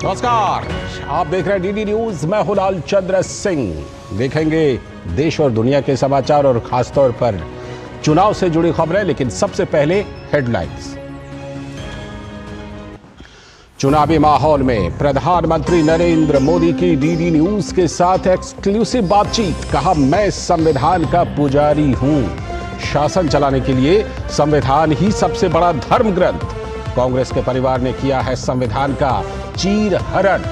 नमस्कार, आप देख रहे हैं डीडी न्यूज। मैं हूं लालचंद्र सिंह। देखेंगे देश और दुनिया के समाचार और खासतौर पर चुनाव से जुड़ी खबरें, लेकिन सबसे पहले हेडलाइंस। चुनावी माहौल में प्रधानमंत्री नरेंद्र मोदी की डीडी न्यूज के साथ एक्सक्लूसिव बातचीत। कहा, मैं संविधान का पुजारी हूं। शासन चलाने के लिए संविधान ही सबसे बड़ा धर्म ग्रंथ। कांग्रेस के परिवार ने किया है संविधान का चीरहरण।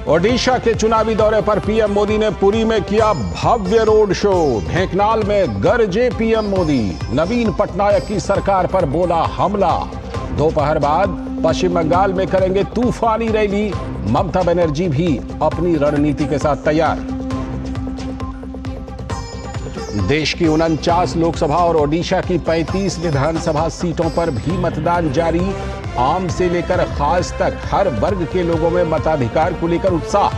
ओडिशा के चुनावी दौरे पर पीएम मोदी ने पुरी में किया भव्य रोड शो। ढेंकनाल में गरजे पीएम मोदी। नवीन पटनायक की सरकार पर बोला हमला। दोपहर बाद पश्चिम बंगाल में करेंगे तूफानी रैली। ममता बनर्जी भी अपनी रणनीति के साथ तैयार। देश की 49 लोकसभा और ओडिशा की 35 विधानसभा सीटों पर भी मतदान जारी। आम से लेकर खास तक हर वर्ग के लोगों में मताधिकार को लेकर उत्साह।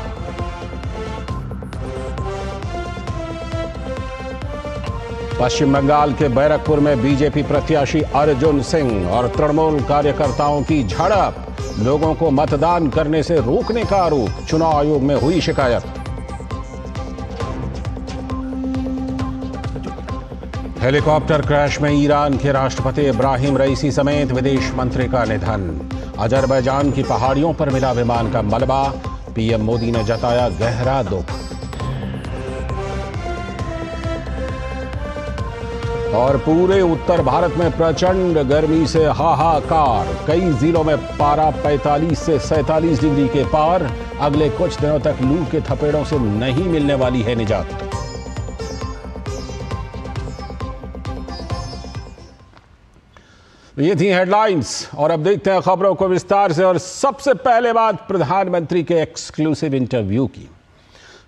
पश्चिम बंगाल के बैरकपुर में बीजेपी प्रत्याशी अर्जुन सिंह और तृणमूल कार्यकर्ताओं की झड़प। लोगों को मतदान करने से रोकने का आरोप। चुनाव आयोग में हुई शिकायत। हेलीकॉप्टर क्रैश में ईरान के राष्ट्रपति इब्राहिम रईसी समेत विदेश मंत्री का निधन। अजरबैजान की पहाड़ियों पर मिला विमान का मलबा। पीएम मोदी ने जताया गहरा दुख। और पूरे उत्तर भारत में प्रचंड गर्मी से हाहाकार। कई जिलों में पारा 45 से 47 डिग्री के पार। अगले कुछ दिनों तक लू के थपेड़ों से नहीं मिलने वाली है निजात। ये थी हेडलाइंस और अब देखते हैं खबरों को विस्तार से। और सबसे पहले बात प्रधानमंत्री के एक्सक्लूसिव इंटरव्यू की।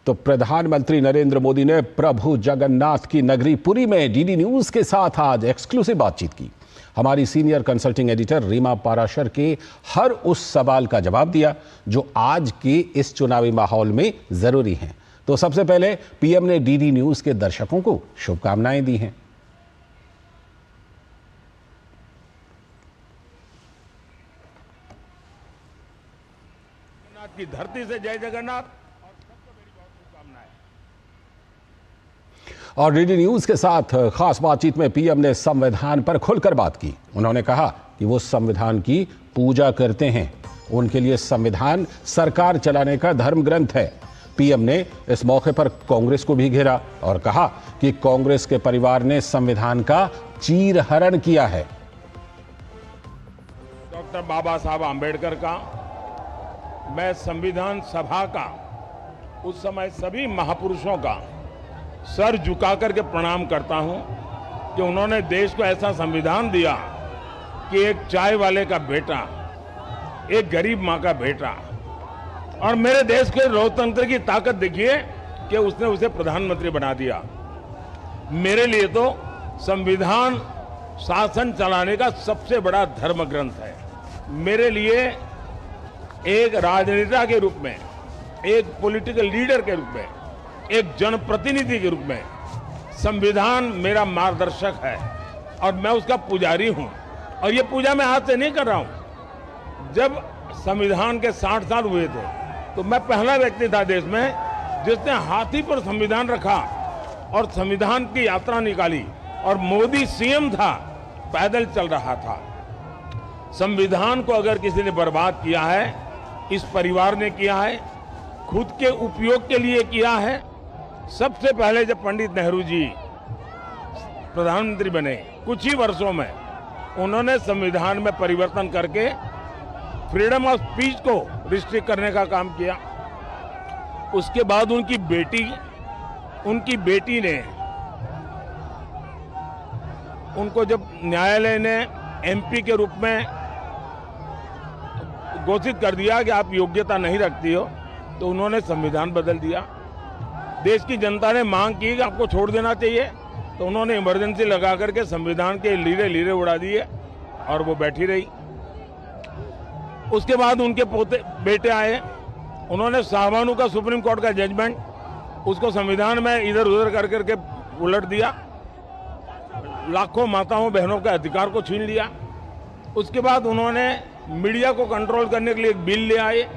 तो प्रधानमंत्री नरेंद्र मोदी ने प्रभु जगन्नाथ की नगरी पुरी में डीडी न्यूज के साथ आज एक्सक्लूसिव बातचीत की। हमारी senior consulting editor Reema Parashar के हर उस सवाल का जवाब दिया जो आज के इस चुनावी माहौल में जरूरी है। तो सबसे पहले पीएम ने डीडी न्यूज के दर्शकों को शुभकामनाएं दी हैं। की धरती से जय जगन्नाथ और सबको मेरी बहुत शुभकामनाएं। और डीडी न्यूज के साथ खास बातचीत में पीएम ने संविधान पर खुलकर बात की। उन्होंने कहा कि वो संविधान की पूजा करते हैं। उनके लिए संविधान सरकार चलाने का धर्म ग्रंथ है। पीएम ने इस मौके पर कांग्रेस को भी घेरा और कहा कि कांग्रेस के परिवार ने संविधान का चीरहरण किया है। डॉक्टर बाबा साहब आंबेडकर का, मैं संविधान सभा का, उस समय सभी महापुरुषों का सर झुका करके प्रणाम करता हूं कि उन्होंने देश को ऐसा संविधान दिया कि एक चाय वाले का बेटा, एक गरीब मां का बेटा, और मेरे देश के लोकतंत्र की ताकत देखिए कि उसने उसे प्रधानमंत्री बना दिया। मेरे लिए तो संविधान शासन चलाने का सबसे बड़ा धर्म ग्रंथ है। मेरे लिए एक राजनेता के रूप में, एक पॉलिटिकल लीडर के रूप में, एक जनप्रतिनिधि के रूप में संविधान मेरा मार्गदर्शक है और मैं उसका पुजारी हूं। और ये पूजा मैं आज से नहीं कर रहा हूं। जब संविधान के 60 साल हुए थे तो मैं पहला व्यक्ति था देश में जिसने हाथी पर संविधान रखा और संविधान की यात्रा निकाली, और मोदी सीएम था, पैदल चल रहा था। संविधान को अगर किसी ने बर्बाद किया है, इस परिवार ने किया है, खुद के उपयोग के लिए किया है। सबसे पहले जब पंडित नेहरू जी प्रधानमंत्री बने, कुछ ही वर्षों में उन्होंने संविधान में परिवर्तन करके फ्रीडम ऑफ स्पीच को रिस्ट्रिक्ट करने का काम किया। उसके बाद उनकी बेटी ने उनको जब न्यायालय ने एमपी के रूप में घोषित कर दिया कि आप योग्यता नहीं रखती हो, तो उन्होंने संविधान बदल दिया। देश की जनता ने मांग की कि आपको छोड़ देना चाहिए, तो उन्होंने इमरजेंसी लगा करके संविधान के लीरे उड़ा दिए और वो बैठी रही। उसके बाद उनके बेटे आए, उन्होंने शाहबानू का सुप्रीम कोर्ट का जजमेंट, उसको संविधान में इधर उधर कर करके उलट दिया। लाखों माताओं बहनों के अधिकार को छीन लिया। उसके बाद उन्होंने मीडिया को कंट्रोल करने के लिए एक बिल ले आए।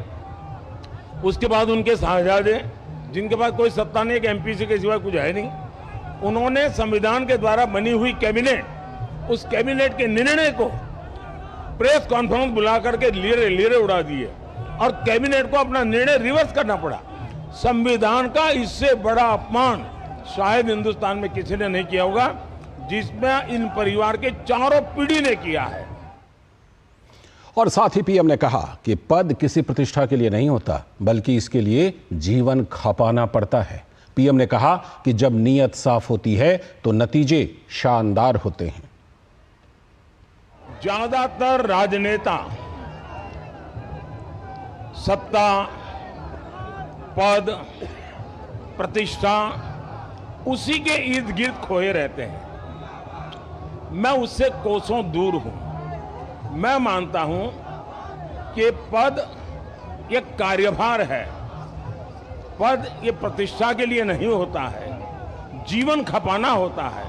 उसके बाद उनके साहबजादे, जिनके पास कोई सत्ता नहीं, एक एमपी के सिवा कुछ है नहीं, उन्होंने संविधान के द्वारा बनी हुई कैबिनेट, उस कैबिनेट के निर्णय को प्रेस कॉन्फ्रेंस बुला करके लीरे उड़ा दिए और कैबिनेट को अपना निर्णय रिवर्स करना पड़ा। संविधान का इससे बड़ा अपमान शायद हिंदुस्तान में किसी ने नहीं किया होगा, जिसमें इन परिवार के चारों पीढ़ी ने किया है। और साथ ही पीएम ने कहा कि पद किसी प्रतिष्ठा के लिए नहीं होता, बल्कि इसके लिए जीवन खपाना पड़ता है। पीएम ने कहा कि जब नीयत साफ होती है तो नतीजे शानदार होते हैं। ज्यादातर राजनेता सत्ता, पद, प्रतिष्ठा, उसी के इर्द गिर्द खोए रहते हैं। मैं उससे कोसों दूर हूं। मैं मानता हूं कि पद एक कार्यभार है, पद ये प्रतिष्ठा के लिए नहीं होता है, जीवन खपाना होता है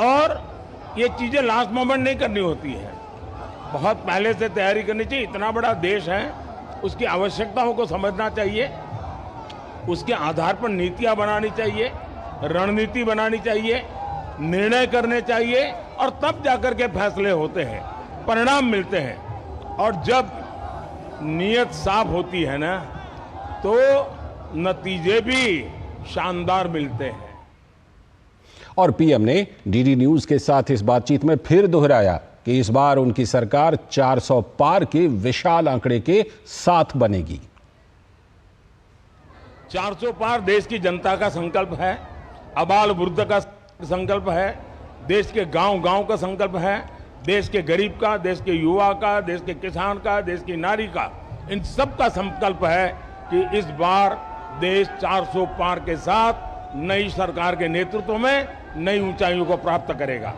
और ये चीजें लास्ट मोमेंट नहीं करनी होती है, बहुत पहले से तैयारी करनी चाहिए। इतना बड़ा देश है, उसकी आवश्यकताओं को समझना चाहिए, उसके आधार पर नीतियां बनानी चाहिए, रणनीति बनानी चाहिए, निर्णय करने चाहिए और तब जाकर के फैसले होते हैं, परिणाम मिलते हैं। और जब नीयत साफ होती है ना, तो नतीजे भी शानदार मिलते हैं। और पीएम ने डीडी न्यूज के साथ इस बातचीत में फिर दोहराया कि इस बार उनकी सरकार 400 पार के विशाल आंकड़े के साथ बनेगी। 400 पार देश की जनता का संकल्प है, अबाल वृद्ध का संकल्प है, देश के गांव-गांव का संकल्प है, देश के गरीब का, देश के युवा का, देश के किसान का, देश की नारी का, इन सब का संकल्प है कि इस बार देश 400 पार के साथ नई सरकार के नेतृत्व में नई ऊंचाइयों को प्राप्त करेगा।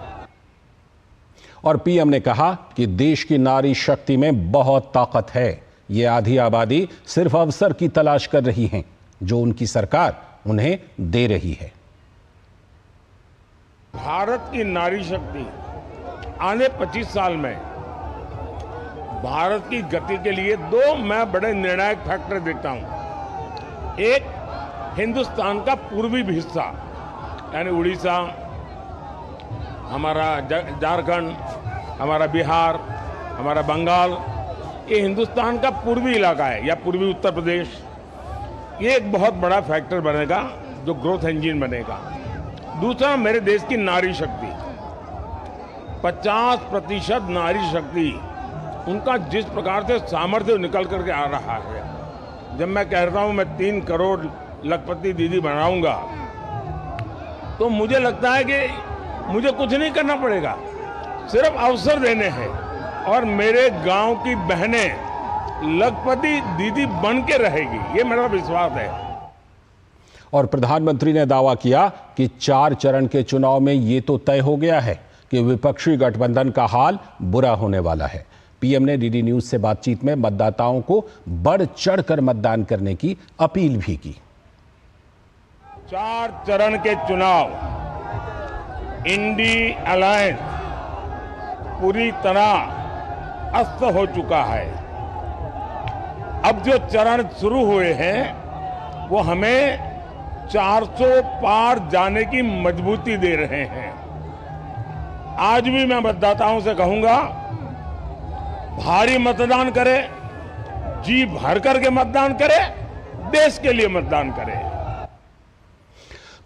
और पीएम ने कहा कि देश की नारी शक्ति में बहुत ताकत है। ये आधी आबादी सिर्फ अवसर की तलाश कर रही है, जो उनकी सरकार उन्हें दे रही है। भारत की नारी शक्ति आने 25 साल में भारत की गति के लिए दो मैं बड़े निर्णायक फैक्टर देखता हूं। एक, हिंदुस्तान का पूर्वी हिस्सा यानी उड़ीसा, हमारा झारखंड, हमारा बिहार, हमारा बंगाल, ये हिंदुस्तान का पूर्वी इलाका है, या पूर्वी उत्तर प्रदेश। ये एक बहुत बड़ा फैक्टर बनेगा जो ग्रोथ इंजन बनेगा। दूसरा, मेरे देश की नारी शक्ति, 50% नारी शक्ति, उनका जिस प्रकार से सामर्थ्य निकल करके आ रहा है। जब मैं कह रहा हूं मैं 3 करोड़ लखपति दीदी बनाऊंगा, तो मुझे लगता है कि मुझे कुछ नहीं करना पड़ेगा, सिर्फ अवसर देने हैं और मेरे गांव की बहनें लखपति दीदी बन के रहेगी, ये मेरा विश्वास है। और प्रधानमंत्री ने दावा किया कि 4 चरण के चुनाव में ये तो तय हो गया है कि विपक्षी गठबंधन का हाल बुरा होने वाला है। पीएम ने डीडी न्यूज से बातचीत में मतदाताओं को बढ़ चढ़कर मतदान करने की अपील भी की। 4 चरण के चुनाव, इंडी अलायंस पूरी तरह अस्त हो चुका है। अब जो चरण शुरू हुए हैं वो हमें 400 पार जाने की मजबूती दे रहे हैं। आज भी मैं मतदाताओं से कहूंगा, भारी मतदान करें, जी भर करके मतदान करें, देश के लिए मतदान करें।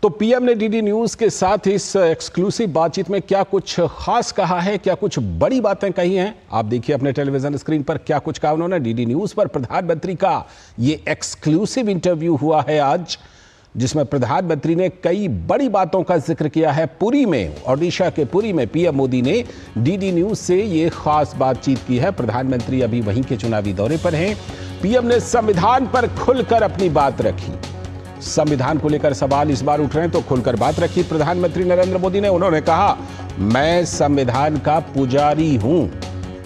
तो पीएम ने डीडी न्यूज के साथ इस एक्सक्लूसिव बातचीत में क्या कुछ खास कहा है, क्या कुछ बड़ी बातें कही हैं, आप देखिए अपने टेलीविजन स्क्रीन पर क्या कुछ कहा उन्होंने। डीडी न्यूज पर प्रधानमंत्री का ये एक्सक्लूसिव इंटरव्यू हुआ है आज, जिसमें प्रधानमंत्री ने कई बड़ी बातों का जिक्र किया है। पुरी में, ओडिशा के पुरी में पीएम मोदी ने डीडी न्यूज से ये खास बातचीत की है। प्रधानमंत्री अभी वहीं के चुनावी दौरे पर हैं। पीएम ने संविधान पर खुलकर अपनी बात रखी। संविधान को लेकर सवाल इस बार उठ रहे हैं तो खुलकर बात रखी प्रधानमंत्री नरेंद्र मोदी ने। उन्होंने कहा, मैं संविधान का पुजारी हूं।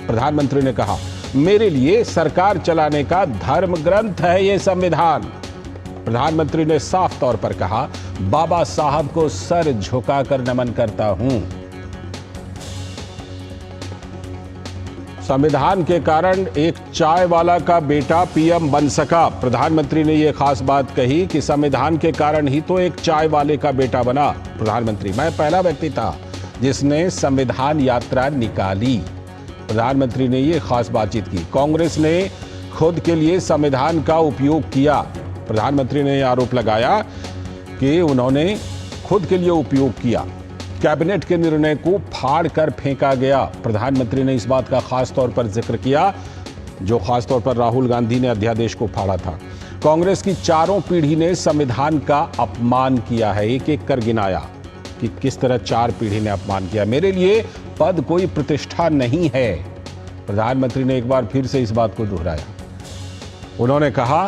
प्रधानमंत्री ने कहा, मेरे लिए सरकार चलाने का धर्म ग्रंथ है ये संविधान। प्रधानमंत्री ने साफ तौर पर कहा, बाबा साहब को सर झुकाकर नमन करता हूं। संविधान के कारण एक चाय वाला का बेटा पीएम बन सका। प्रधानमंत्री ने यह खास बात कही कि संविधान के कारण ही तो एक चाय वाले का बेटा बना। प्रधानमंत्री, मैं पहला व्यक्ति था जिसने संविधान यात्रा निकाली। प्रधानमंत्री ने यह खास बातचीत की। कांग्रेस ने खुद के लिए संविधान का उपयोग किया। प्रधानमंत्री ने यह आरोप लगाया कि उन्होंने खुद के लिए उपयोग किया। कैबिनेट के निर्णय को फाड़ कर फेंका गया। प्रधानमंत्री ने इस बात का खास तौर पर जिक्र किया जो खास तौर पर राहुल गांधी ने अध्यादेश को फाड़ा था। कांग्रेस की चारों पीढ़ी ने संविधान का अपमान किया है। एक एक कर गिनाया कि किस तरह चार पीढ़ी ने अपमान किया। मेरे लिए पद कोई प्रतिष्ठा नहीं है। प्रधानमंत्री ने एक बार फिर से इस बात को दोहराया। उन्होंने कहा,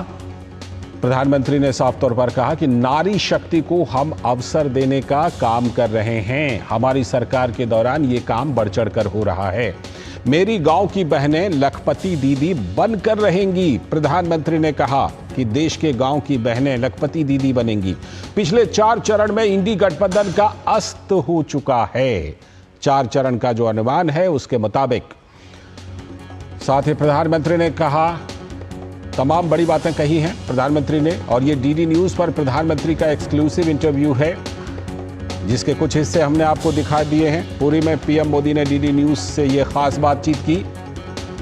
प्रधानमंत्री ने साफ तौर पर कहा कि नारी शक्ति को हम अवसर देने का काम कर रहे हैं। हमारी सरकार के दौरान ये काम बढ़ चढ़कर हो रहा है। मेरी गांव की बहनें लखपति दीदी बनकर रहेंगी। प्रधानमंत्री ने कहा कि देश के गांव की बहनें लखपति दीदी बनेंगी। पिछले 4 चरण में इंडी गठबंधन का अस्त हो चुका है। 4 चरण का जो अनुमान है उसके मुताबिक। साथ ही प्रधानमंत्री ने कहा, तमाम बड़ी बातें कही हैं प्रधानमंत्री ने। और ये डीडी न्यूज पर प्रधानमंत्री का एक्सक्लूसिव इंटरव्यू है जिसके कुछ हिस्से हमने आपको दिखा दिए हैं। पुरी में पीएम मोदी ने डीडी न्यूज से ये खास बातचीत की।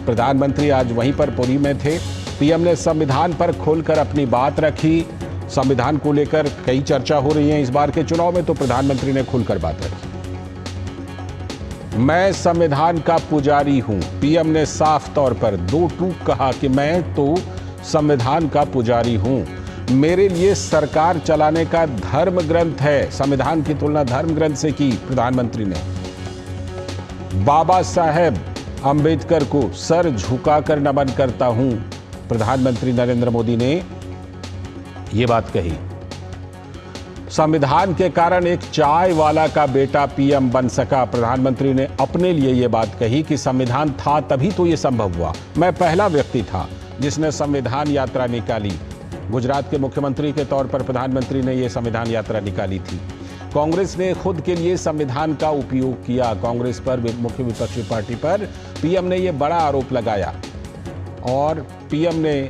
प्रधानमंत्री आज वहीं पर पुरी में थे। पीएम ने संविधान पर खोलकर अपनी बात रखी। संविधान को लेकर कई चर्चा हो रही है इस बार के चुनाव में, तो प्रधानमंत्री ने खुलकर बात रखी। मैं संविधान का पुजारी हूं। पीएम ने साफ तौर पर दो टूक कहा कि मैं तो संविधान का पुजारी हूं। मेरे लिए सरकार चलाने का धर्म ग्रंथ है। संविधान की तुलना धर्म ग्रंथ से की प्रधानमंत्री ने। बाबा साहेब अंबेडकर को सर झुकाकर नमन करता हूं। प्रधानमंत्री नरेंद्र मोदी ने यह बात कही। संविधान के कारण एक चाय वाला का बेटा पीएम बन सका। प्रधानमंत्री ने अपने लिए यह बात कही कि संविधान था तभी तो यह संभव हुआ। मैं पहला व्यक्ति था जिसने संविधान यात्रा निकाली। गुजरात के मुख्यमंत्री के तौर पर प्रधानमंत्री ने यह संविधान यात्रा निकाली थी। कांग्रेस ने खुद के लिए संविधान का उपयोग किया। कांग्रेस पर, मुख्य विपक्षी पार्टी पर पीएम ने यह बड़ा आरोप लगाया और पीएम ने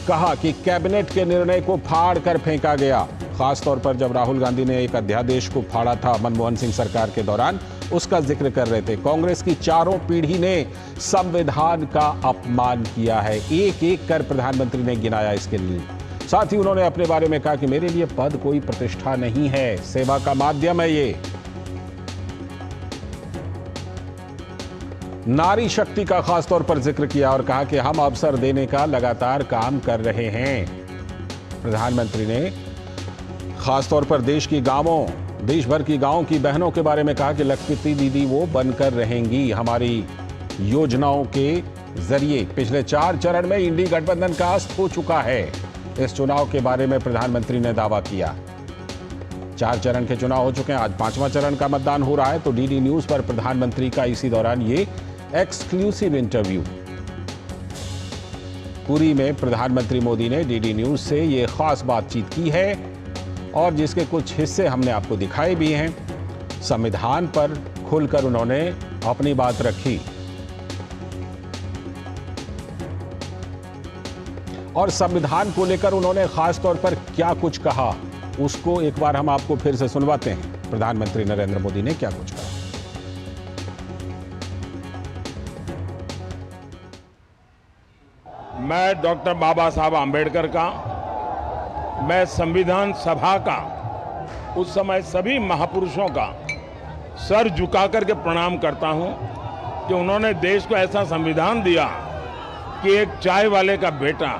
कहा कि कैबिनेट के निर्णय को फाड़ कर फेंका गया। खास तौर पर जब राहुल गांधी ने एक अध्यादेश को फाड़ा था मनमोहन सिंह सरकार के दौरान, उसका जिक्र कर रहे थे। कांग्रेस की चारों पीढ़ी ने संविधान का अपमान किया है। एक एक कर प्रधानमंत्री ने गिनाया इसके लिए। साथ ही उन्होंने अपने बारे में कहा कि मेरे लिए पद कोई प्रतिष्ठा नहीं है, सेवा का माध्यम है ये। नारी शक्ति का खास तौर पर जिक्र किया और कहा कि हम अवसर देने का लगातार काम कर रहे हैं। प्रधानमंत्री ने खास तौर पर देश भर की गांवों की बहनों के बारे में कहा कि लखपति दीदी वो बनकर रहेंगी। हमारी योजनाओं के जरिए पिछले 4 चरण में इंडी गठबंधन का अस्त हो चुका है। इस चुनाव के बारे में प्रधानमंत्री ने दावा किया। 4 चरण के चुनाव हो चुके हैं, आज 5वां चरण का मतदान हो रहा है। तो डीडी न्यूज पर प्रधानमंत्री का इसी दौरान ये एक्सक्लूसिव इंटरव्यू। पुरी में प्रधानमंत्री मोदी ने डीडी न्यूज से ये खास बातचीत की है और जिसके कुछ हिस्से हमने आपको दिखाए भी हैं। संविधान पर खुलकर उन्होंने अपनी बात रखी और संविधान को लेकर उन्होंने खास तौर पर क्या कुछ कहा उसको एक बार हम आपको फिर से सुनवाते हैं। प्रधानमंत्री नरेंद्र मोदी ने क्या कुछ कहा। मैं डॉक्टर बाबा साहब आम्बेडकर का, मैं संविधान सभा का, उस समय सभी महापुरुषों का सर झुका करके प्रणाम करता हूं कि उन्होंने देश को ऐसा संविधान दिया कि एक चाय वाले का बेटा,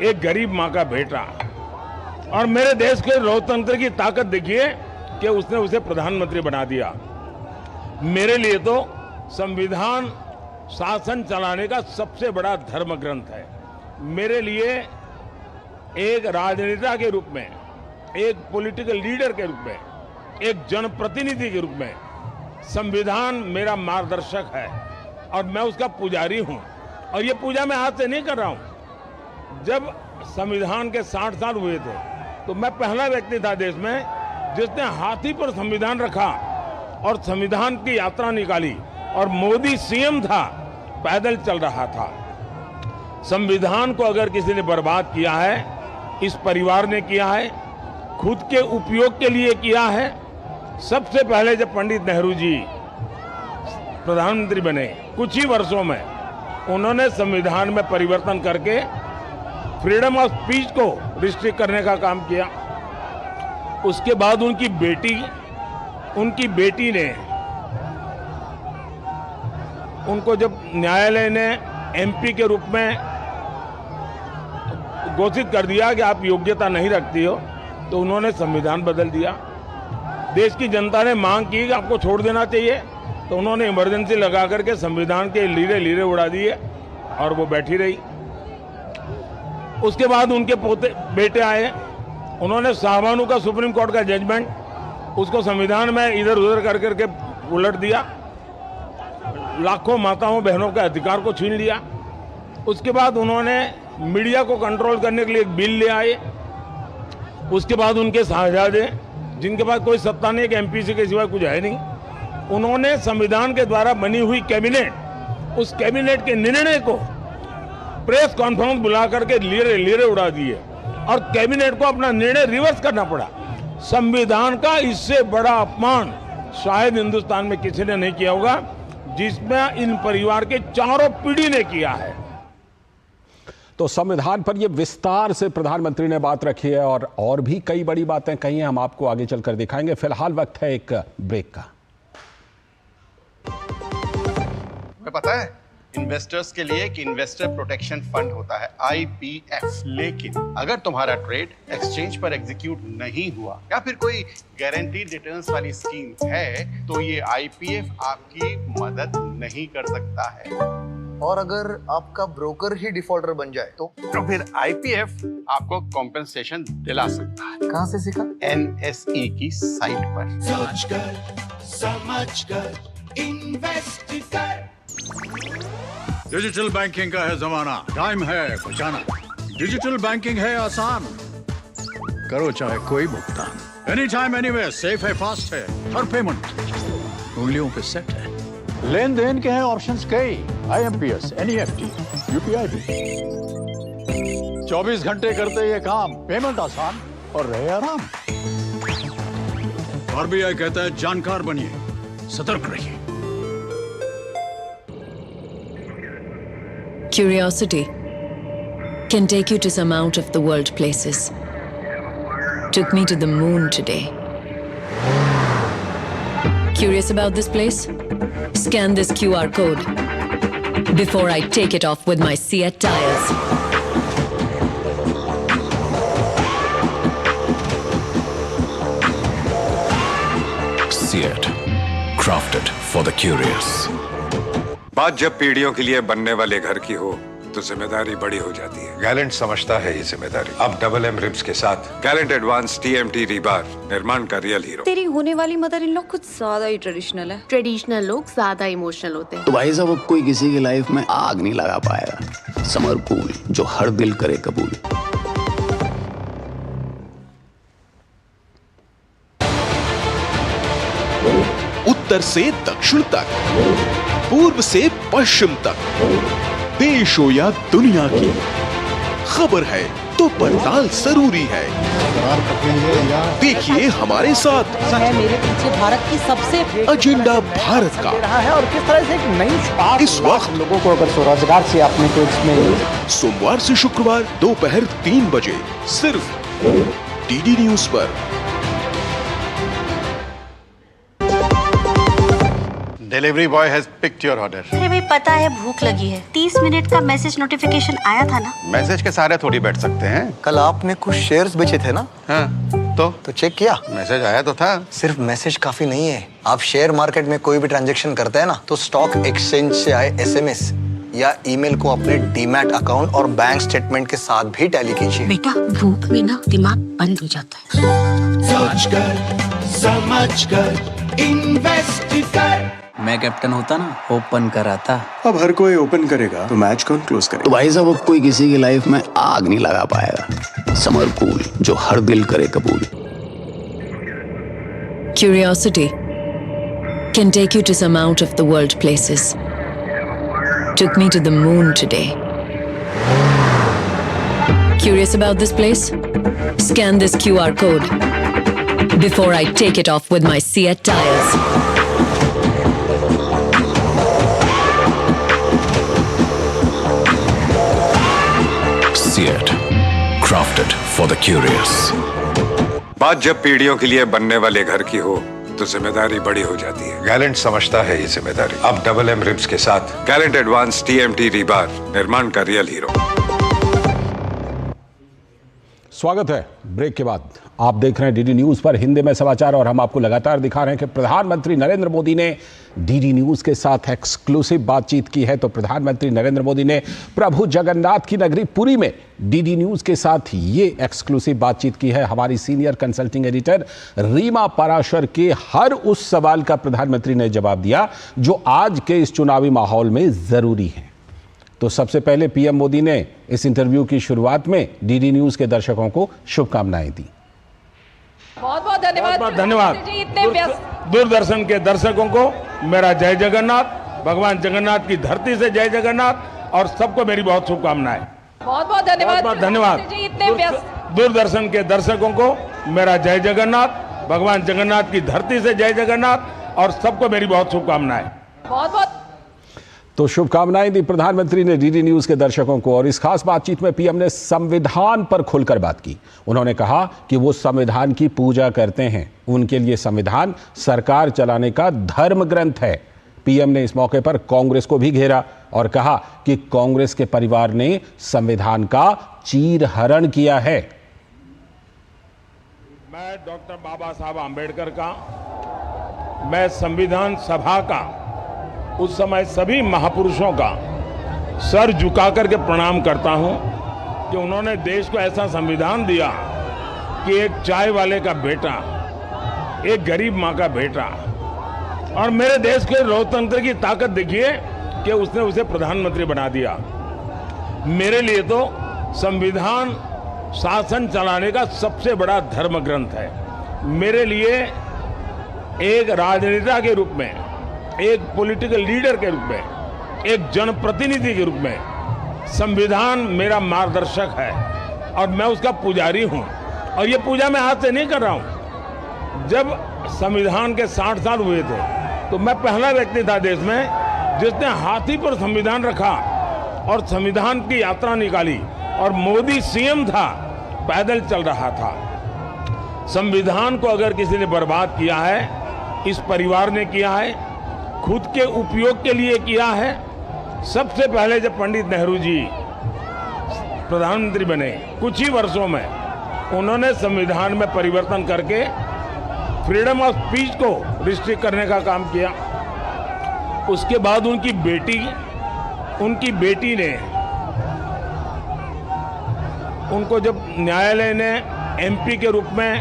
एक गरीब मां का बेटा, और मेरे देश के लोकतंत्र की ताकत देखिए कि उसने उसे प्रधानमंत्री बना दिया। मेरे लिए तो संविधान शासन चलाने का सबसे बड़ा धर्म ग्रंथ है। मेरे लिए एक राजनेता के रूप में, एक पॉलिटिकल लीडर के रूप में, एक जनप्रतिनिधि के रूप में संविधान मेरा मार्गदर्शक है और मैं उसका पुजारी हूं। और ये पूजा मैं आज से नहीं कर रहा हूं। जब संविधान के 60 साल हुए थे तो मैं पहला व्यक्ति था देश में जिसने हाथी पर संविधान रखा और संविधान की यात्रा निकाली, और मोदी सीएम था पैदल चल रहा था। संविधान को अगर किसी ने बर्बाद किया है, इस परिवार ने किया है, खुद के उपयोग के लिए किया है। सबसे पहले जब पंडित नेहरू जी प्रधानमंत्री बने, कुछ ही वर्षों में उन्होंने संविधान में परिवर्तन करके फ्रीडम ऑफ स्पीच को रिस्ट्रिक्ट करने का काम किया। उसके बाद उनकी बेटी ने उनको जब न्यायालय ने एमपी के रूप में घोषित कर दिया कि आप योग्यता नहीं रखती हो, तो उन्होंने संविधान बदल दिया। देश की जनता ने मांग की कि आपको छोड़ देना चाहिए, तो उन्होंने इमरजेंसी लगा करके संविधान के लीरे उड़ा दिए और वो बैठी रही। उसके बाद उनके बेटे आए, उन्होंने शाहबानो का सुप्रीम कोर्ट का जजमेंट उसको संविधान में इधर उधर कर करके उलट दिया, लाखों माताओं बहनों के अधिकार को छीन लिया। उसके बाद उन्होंने मीडिया को कंट्रोल करने के लिए एक बिल ले आए। उसके बाद उनके साहबजादे, जिनके पास कोई सत्ता नहीं, एमपी के सिवा कुछ है नहीं, उन्होंने संविधान के द्वारा बनी हुई कैबिनेट, उस कैबिनेट के निर्णय को प्रेस कॉन्फ्रेंस बुला करके लीरे उड़ा दिए और कैबिनेट को अपना निर्णय रिवर्स करना पड़ा। संविधान का इससे बड़ा अपमान शायद हिंदुस्तान में किसी ने नहीं किया होगा, जिसमें इन परिवार के चारों पीढ़ी ने किया है। तो संविधान पर यह विस्तार से प्रधानमंत्री ने बात रखी है और भी कई बड़ी बातें कही हैं, हम आपको आगे चलकर दिखाएंगे। फिलहाल वक्त है एक ब्रेक का। तुम्हें पता है इन्वेस्टर्स के लिए एक इन्वेस्टर प्रोटेक्शन फंड होता है, IPF। लेकिन अगर तुम्हारा ट्रेड एक्सचेंज पर एग्जीक्यूट नहीं हुआ या फिर कोई गारंटीड रिटर्न्स वाली स्कीम है, तो ये IPF आपकी मदद नहीं कर सकता है। और अगर आपका ब्रोकर ही डिफॉल्टर बन जाए तो फिर IPF आपको कॉम्पेंसेशन दिला सकता है। कहाँ से सीखा? NSE की साइट पर। समझकर इन्वेस्ट कर। डिजिटल बैंकिंग का है जमाना, टाइम है बचाना। डिजिटल बैंकिंग है आसान, करो चाहे कोई भुगतान, एनी टाइम एनीवेयर, सेफ है, फास्ट है, हर पेमेंट उंगलियों पे सेट है। लेन देन के हैं ऑप्शंस कई, IMPS, NEFT, UPI भी। 24 घंटे करते ये काम, पेमेंट आसान और रहे आराम। RBI कहता है जानकार बनिए, सतर्क रहिए। Curiosity can take you to some out of the world places. Took me to the moon today. Curious about this place? Scan this QR code before I take it off with my Seat tires. Seat, crafted for the curious. बात जब पीढ़ियों के लिए बनने वाले घर की हो तो जिम्मेदारी बड़ी हो जाती है। गैलेंट समझता है ये जिम्मेदारी। अब डबल M रिब्स के साथ गैलेंट एडवांस TMT रीबार, निर्माण का रियल हीरो। तेरी होने वाली मदर इन लॉ कुछ ज्यादा ही ट्रेडिशनल है। ट्रेडिशनल लोग ज्यादा इमोशनल होते हैं। तो भाई साहब, अब कोई किसी की लाइफ में आग नहीं लगा पाएगा। समर कूल, जो हर दिल करे कबूल। उत्तर से दक्षिण तक, पूर्व से पश्चिम तक, देश हो या दुनिया की खबर है तो पड़ताल जरूरी है। देखिए हमारे साथ मेरे पीछे भारत की सबसे एजेंडा भारत का है और किस तरह से एक नई इस वक्त लोगों को अगर स्वरोजगार से आपने तो इसमें सोमवार से शुक्रवार दोपहर 3 बजे सिर्फ DD न्यूज पर। Delivery boy has picked your order. अरे भाई पता है भूख लगी है। 30 मिनट का मैसेज नोटिफिकेशन आया था ना। मैसेज के सहारे थोड़ी बैठ सकते हैं। कल आपने कुछ शेयर्स बेचे थे ना? हाँ, तो चेक किया? मैसेज आया तो था। सिर्फ मैसेज काफी नहीं है। आप शेयर मार्केट में कोई भी ट्रांजैक्शन करते हैं ना, तो स्टॉक एक्सचेंज से आए SMS या ईमेल को अपने डीमैट अकाउंट और बैंक स्टेटमेंट के साथ भी टैली कीजिए। बेटा भूख में ना दिमाग बंद हो जाता है। समझकर इन्वेस्ट कर। मैं कैप्टन होता ना, ओपन कराता। अब हर कोई ओपन करेगा तो मैच कौन क्लोज करेगा? तो भाई साहब, अब कोई किसी की लाइफ में आग नहीं लगा पाएगा। समर कूल, जो हर दिल करे कबूल। Curiosity can take you to some out of the world places. took me to the moon today. Curious about this place? Scan this QR code before I take it off with my Seat tires. Seat, crafted for the curious. बात जब पीढ़ियों के लिए बनने वाले घर की हो तो जिम्मेदारी बड़ी हो जाती है। गैलेंट समझता है ये जिम्मेदारी। अब डबल एम रिब्स के साथ गैलेंट एडवांस टीएमटी रीबार, निर्माण का रियल हीरो। स्वागत है ब्रेक के बाद। आप देख रहे हैं डीडी न्यूज पर हिंदी में समाचार और हम आपको लगातार दिखा रहे हैं कि प्रधानमंत्री नरेंद्र मोदी ने डीडी न्यूज के साथ एक्सक्लूसिव बातचीत की है। तो प्रधानमंत्री नरेंद्र मोदी ने प्रभु जगन्नाथ की नगरी पुरी में डीडी न्यूज के साथ ये एक्सक्लूसिव बातचीत की है। हमारी senior consulting editor Reema Parashar के हर उस सवाल का प्रधानमंत्री ने जवाब दिया जो आज के इस चुनावी माहौल में जरूरी है। तो सबसे पहले पीएम मोदी ने इस इंटरव्यू की शुरुआत में डीडी न्यूज के दर्शकों को शुभकामनाएं दी। बहुत बहुत धन्यवाद। बहुत धन्यवाद। दूरदर्शन के दर्शकों को मेरा जय जगन्नाथ, भगवान जगन्नाथ की धरती से जय जगन्नाथ और सबको मेरी बहुत शुभकामनाएं। बहुत बहुत धन्यवाद। बहुत धन्यवाद। दूरदर्शन के दर्शकों को मेरा जय जगन्नाथ, भगवान जगन्नाथ की धरती से जय जगन्नाथ और सबको मेरी बहुत शुभकामनाएं। बहुत बहुत तो शुभकामनाएं दी प्रधानमंत्री ने डीडी न्यूज के दर्शकों को। और इस खास बातचीत में पीएम ने संविधान पर खुलकर बात की। उन्होंने कहा कि वो संविधान की पूजा करते हैं, उनके लिए संविधान सरकार चलाने का धर्म ग्रंथ है। पीएम ने इस मौके पर कांग्रेस को भी घेरा और कहा कि कांग्रेस के परिवार ने संविधान का चीरहरण किया है। मैं डॉक्टर बाबा साहब आम्बेडकर का, मैं संविधान सभा का, उस समय सभी महापुरुषों का सर झुका करके प्रणाम करता हूं कि उन्होंने देश को ऐसा संविधान दिया कि एक चाय वाले का बेटा, एक गरीब मां का बेटा, और मेरे देश के लोकतंत्र की ताकत देखिए कि उसने उसे प्रधानमंत्री बना दिया। मेरे लिए तो संविधान शासन चलाने का सबसे बड़ा धर्म ग्रंथ है। मेरे लिए एक राजनेता के रूप में, एक पॉलिटिकल लीडर के रूप में, एक जनप्रतिनिधि के रूप में संविधान मेरा मार्गदर्शक है और मैं उसका पुजारी हूं। और ये पूजा मैं आज से नहीं कर रहा हूं। जब संविधान के 60 साल हुए थे तो मैं पहला व्यक्ति था देश में जिसने हाथी पर संविधान रखा और संविधान की यात्रा निकाली, और मोदी सीएम था, पैदल चल रहा था। संविधान को अगर किसी ने बर्बाद किया है, इस परिवार ने किया है, खुद के उपयोग के लिए किया है। सबसे पहले जब पंडित नेहरू जी प्रधानमंत्री बने, कुछ ही वर्षों में उन्होंने संविधान में परिवर्तन करके फ्रीडम ऑफ स्पीच को रिस्ट्रिक्ट करने का काम किया। उसके बाद उनकी बेटी ने उनको जब न्यायालय ने एमपी के रूप में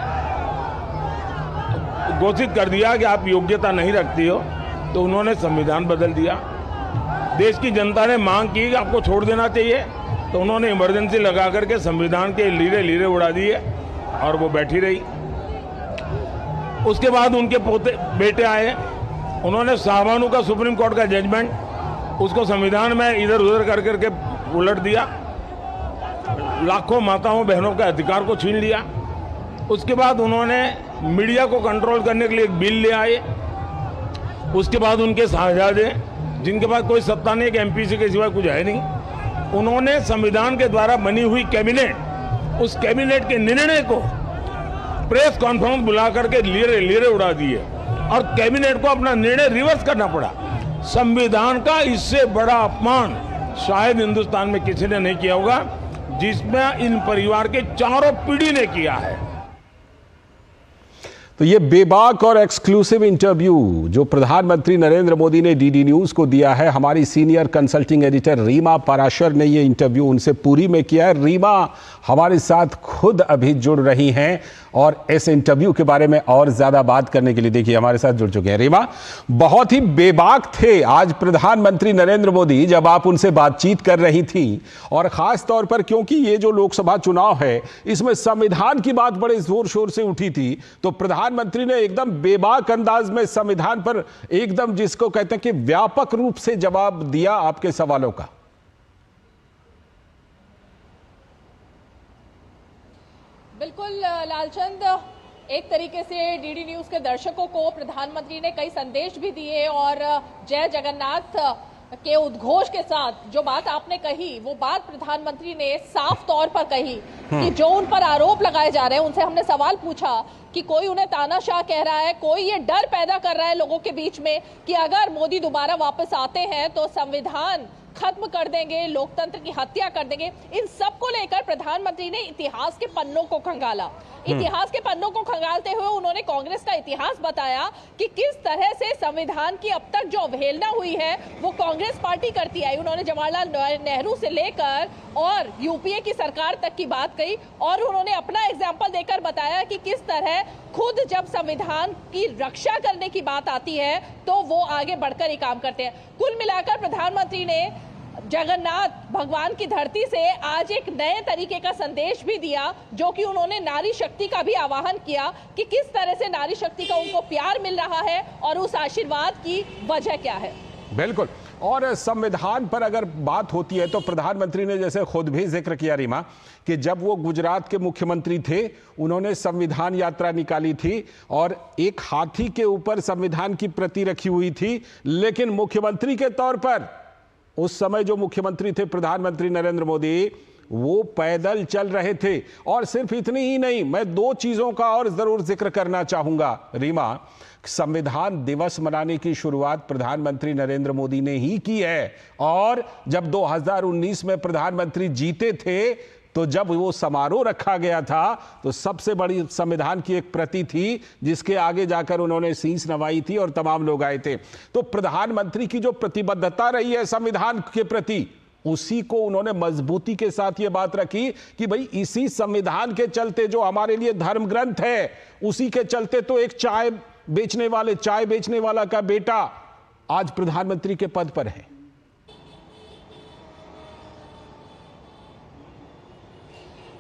घोषित कर दिया कि आप योग्यता नहीं रखती हो, तो उन्होंने संविधान बदल दिया। देश की जनता ने मांग की कि आपको छोड़ देना चाहिए, तो उन्होंने इमरजेंसी लगा करके संविधान के लीरे उड़ा दिए और वो बैठी रही। उसके बाद उनके बेटे आए, उन्होंने साहबानों का सुप्रीम कोर्ट का जजमेंट, उसको संविधान में इधर उधर कर करके उलट दिया, लाखों माताओं बहनों के अधिकार को छीन लिया। उसके बाद उन्होंने मीडिया को कंट्रोल करने के लिए एक बिल ले आए। उसके बाद उनके साहबजादे, जिनके पास कोई सत्ता नहीं, एमपी के सिवाय कुछ है नहीं, उन्होंने संविधान के द्वारा बनी हुई कैबिनेट, उस कैबिनेट के निर्णय को प्रेस कॉन्फ्रेंस बुला करके लीरे उड़ा दिए और कैबिनेट को अपना निर्णय रिवर्स करना पड़ा। संविधान का इससे बड़ा अपमान शायद हिंदुस्तान में किसी ने नहीं किया होगा, जिसमें इन परिवार के चारों पीढ़ी ने किया है। तो ये बेबाक और एक्सक्लूसिव इंटरव्यू जो प्रधानमंत्री नरेंद्र मोदी ने डीडी न्यूज को दिया है, हमारी senior consulting editor Reema Parashar ने ये इंटरव्यू उनसे पुरी में किया है। रीमा हमारे साथ खुद अभी जुड़ रही हैं और इस इंटरव्यू के बारे में और ज्यादा बात करने के लिए देखिए हमारे साथ जुड़ चुके हैं रीमा। बहुत ही बेबाक थे आज प्रधानमंत्री नरेंद्र मोदी जब आप उनसे बातचीत कर रही थी, और खास तौर पर क्योंकि ये जो लोकसभा चुनाव है इसमें संविधान की बात बड़े जोर शोर से उठी थी, तो प्रधानमंत्री ने एकदम बेबाक अंदाज में संविधान पर एकदम जिसको कहते हैं कि व्यापक रूप से जवाब दिया आपके सवालों का। बिल्कुल लालचंद, एक तरीके से डीडी न्यूज के दर्शकों को प्रधानमंत्री ने कई संदेश भी दिए और जय जगन्नाथ के उद्घोष के साथ जो बात आपने कही वो बात प्रधानमंत्री ने साफ तौर पर कही कि जो उन पर आरोप लगाए जा रहे हैं, उनसे हमने सवाल पूछा कि कोई उन्हें तानाशाह कह रहा है, कोई ये डर पैदा कर रहा है लोगों के बीच में कि अगर मोदी दोबारा वापस आते हैं तो संविधान खत्म कर देंगे, लोकतंत्र की हत्या कर देंगे। इन सब को लेकर प्रधानमंत्री ने इतिहास के पन्नों को खंगाला। इतिहास के पन्नों को खंगालते हुए उन्होंने कांग्रेस का इतिहास बताया कि किस तरह से संविधान की अब तक जो अवहेलना हुई है वो कांग्रेस पार्टी करती आई। उन्होंने जवाहरलाल नेहरू से लेकर और यूपीए की सरकार तक की बात कही और उन्होंने अपना एग्जाम्पल देकर बताया कि किस तरह खुद जब संविधान की रक्षा करने की बात आती है तो वो आगे बढ़कर ही काम करते हैं। कुल मिलाकर प्रधानमंत्री ने जगन्नाथ भगवान की धरती से आज एक नए तरीके का संदेश भी दिया, जो कि उन्होंने नारी शक्ति का भी आह्वान किया कि किस तरह से नारी शक्ति का उनको प्यार मिल रहा है और उस आशीर्वाद की वजह क्या है। बिल्कुल, और संविधान पर अगर बात होती है तो प्रधानमंत्री ने जैसे खुद भी जिक्र किया रीमा कि जब वो गुजरात के मुख्यमंत्री थे उन्होंने संविधान यात्रा निकाली थी और एक हाथी के ऊपर संविधान की प्रति रखी हुई थी, लेकिन मुख्यमंत्री के तौर पर उस समय जो मुख्यमंत्री थे प्रधानमंत्री नरेंद्र मोदी वो पैदल चल रहे थे। और सिर्फ इतनी ही नहीं, मैं दो चीजों का और जरूर जिक्र करना चाहूंगा रीमा। संविधान दिवस मनाने की शुरुआत प्रधानमंत्री नरेंद्र मोदी ने ही की है, और जब 2019 में प्रधानमंत्री जीते थे तो जब वो समारोह रखा गया था तो सबसे बड़ी संविधान की एक प्रति थी जिसके आगे जाकर उन्होंने शीश नवाई थी और तमाम लोग आए थे। तो प्रधानमंत्री की जो प्रतिबद्धता रही है संविधान के प्रति, उसी को उन्होंने मजबूती के साथ ये बात रखी कि भाई इसी संविधान के चलते जो हमारे लिए धर्म ग्रंथ है, उसी के चलते तो एक चाय बेचने वाला का बेटा आज प्रधानमंत्री के पद पर है।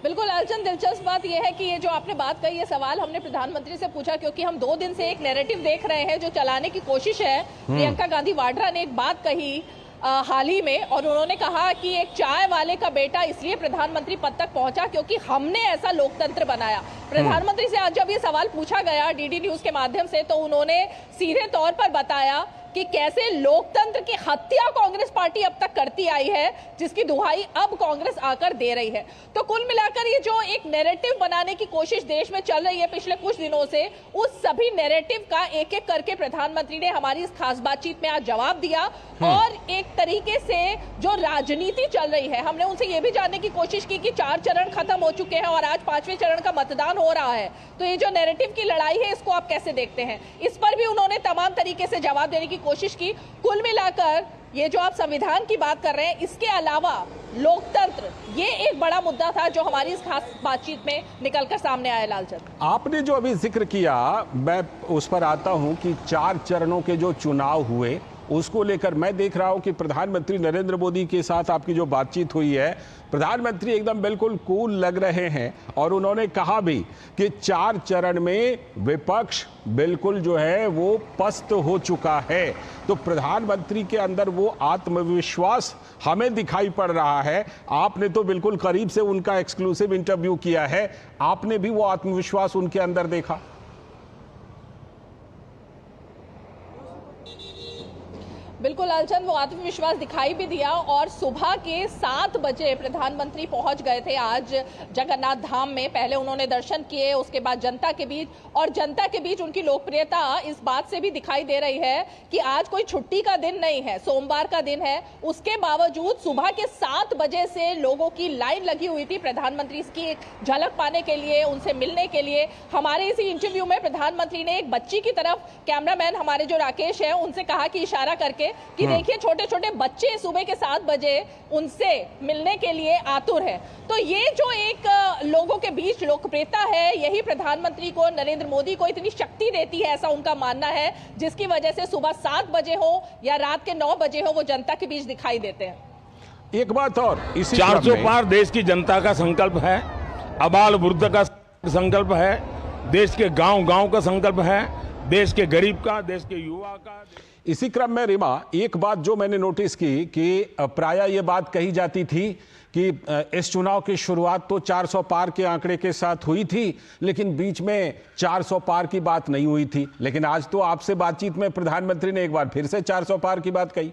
बिल्कुल लालचंद, दिलचस्प बात यह है कि ये जो आपने बात कही, ये सवाल हमने प्रधानमंत्री से पूछा क्योंकि हम 2 दिन से एक नैरेटिव देख रहे हैं जो चलाने की कोशिश है। प्रियंका गांधी वाड्रा ने एक बात कही हाल ही में और उन्होंने कहा कि एक चाय वाले का बेटा इसलिए प्रधानमंत्री पद तक पहुंचा क्योंकि हमने ऐसा लोकतंत्र बनाया। प्रधानमंत्री से आज जब ये सवाल पूछा गया डीडी न्यूज के माध्यम से तो उन्होंने सीधे तौर पर बताया कि कैसे लोकतंत्र की हत्या कांग्रेस पार्टी अब तक करती आई है, जिसकी दुहाई अब कांग्रेस आकर दे रही है। तो कुल मिलाकर ये जो एक नैरेटिव बनाने की कोशिश देश में चल रही है पिछले कुछ दिनों से, उस सभी नैरेटिव का एक एक करके प्रधानमंत्री ने हमारी इस खास बातचीत में आज जवाब दिया। और एक तरीके से जो राजनीति चल रही है, हमने उनसे ये भी जानने की कोशिश की कि 4 चरण खत्म हो चुके हैं और आज 5वें चरण का मतदान हो रहा है, तो ये जो नैरेटिव की लड़ाई है इसको आप कैसे देखते हैं? इस पर भी उन्होंने तमाम तरीके से जवाब देने की कोशिश की। कुल मिलाकर ये जो आप संविधान की बात कर रहे हैं, इसके अलावा लोकतंत्र, ये एक बड़ा मुद्दा था जो हमारी इस खास बातचीत में निकलकर सामने आया। लालचंद, आपने जो अभी जिक्र किया मैं उस पर आता हूं कि 4 चरणों के जो चुनाव हुए उसको लेकर मैं देख रहा हूं कि प्रधानमंत्री नरेंद्र मोदी के साथ आपकी जो बातचीत हुई है, प्रधानमंत्री एकदम बिल्कुल कूल लग रहे हैं और उन्होंने कहा भी कि 4 चरण में विपक्ष बिल्कुल जो है वो पस्त हो चुका है। तो प्रधानमंत्री के अंदर वो आत्मविश्वास हमें दिखाई पड़ रहा है। आपने तो बिल्कुल करीब से उनका एक्सक्लूसिव इंटरव्यू किया है, आपने भी वो आत्मविश्वास उनके अंदर देखा? बिल्कुल लालचंद, वो आत्मविश्वास दिखाई भी दिया और सुबह के 7 बजे प्रधानमंत्री पहुंच गए थे आज जगन्नाथ धाम में। पहले उन्होंने दर्शन किए, उसके बाद जनता के बीच उनकी लोकप्रियता इस बात से भी दिखाई दे रही है कि आज कोई छुट्टी का दिन नहीं है, सोमवार का दिन है। उसके बावजूद सुबह के 7 बजे से लोगों की लाइन लगी हुई थी प्रधानमंत्री की एक झलक पाने के लिए, उनसे मिलने के लिए। हमारे इसी इंटरव्यू में प्रधानमंत्री ने एक बच्ची की तरफ कैमरामैन हमारे जो राकेश है उनसे कहा कि इशारा करके ये कि देखिए छोटे छोटे बच्चे सुबह के 7 बजे उनसे मिलने के लिए आतुर है। तो ये जो एक लोगों के बीच लोकप्रियता है, यही प्रधानमंत्री को, नरेंद्र मोदी को इतनी शक्ति देती है, ऐसा उनका मानना है, जिसकी वजह से सुबह 7 बजे हो या रात के 9 बजे हो, वो जनता के बीच दिखाई देते हैं। एक बात और, इसी 400 पार देश की जनता का संकल्प है, अबाल वृद्ध का संकल्प है, देश के गांव-गांव का संकल्प है, देश के गरीब का, देश के युवा का। इसी क्रम में रीमा, एक बात जो मैंने नोटिस की कि प्रायः ये बात कही जाती थी कि इस चुनाव की शुरुआत तो 400 पार के आंकड़े के साथ हुई थी, लेकिन बीच में 400 पार की बात नहीं हुई थी। लेकिन आज तो आपसे बातचीत में प्रधानमंत्री ने एक बार फिर से 400 पार की बात कही।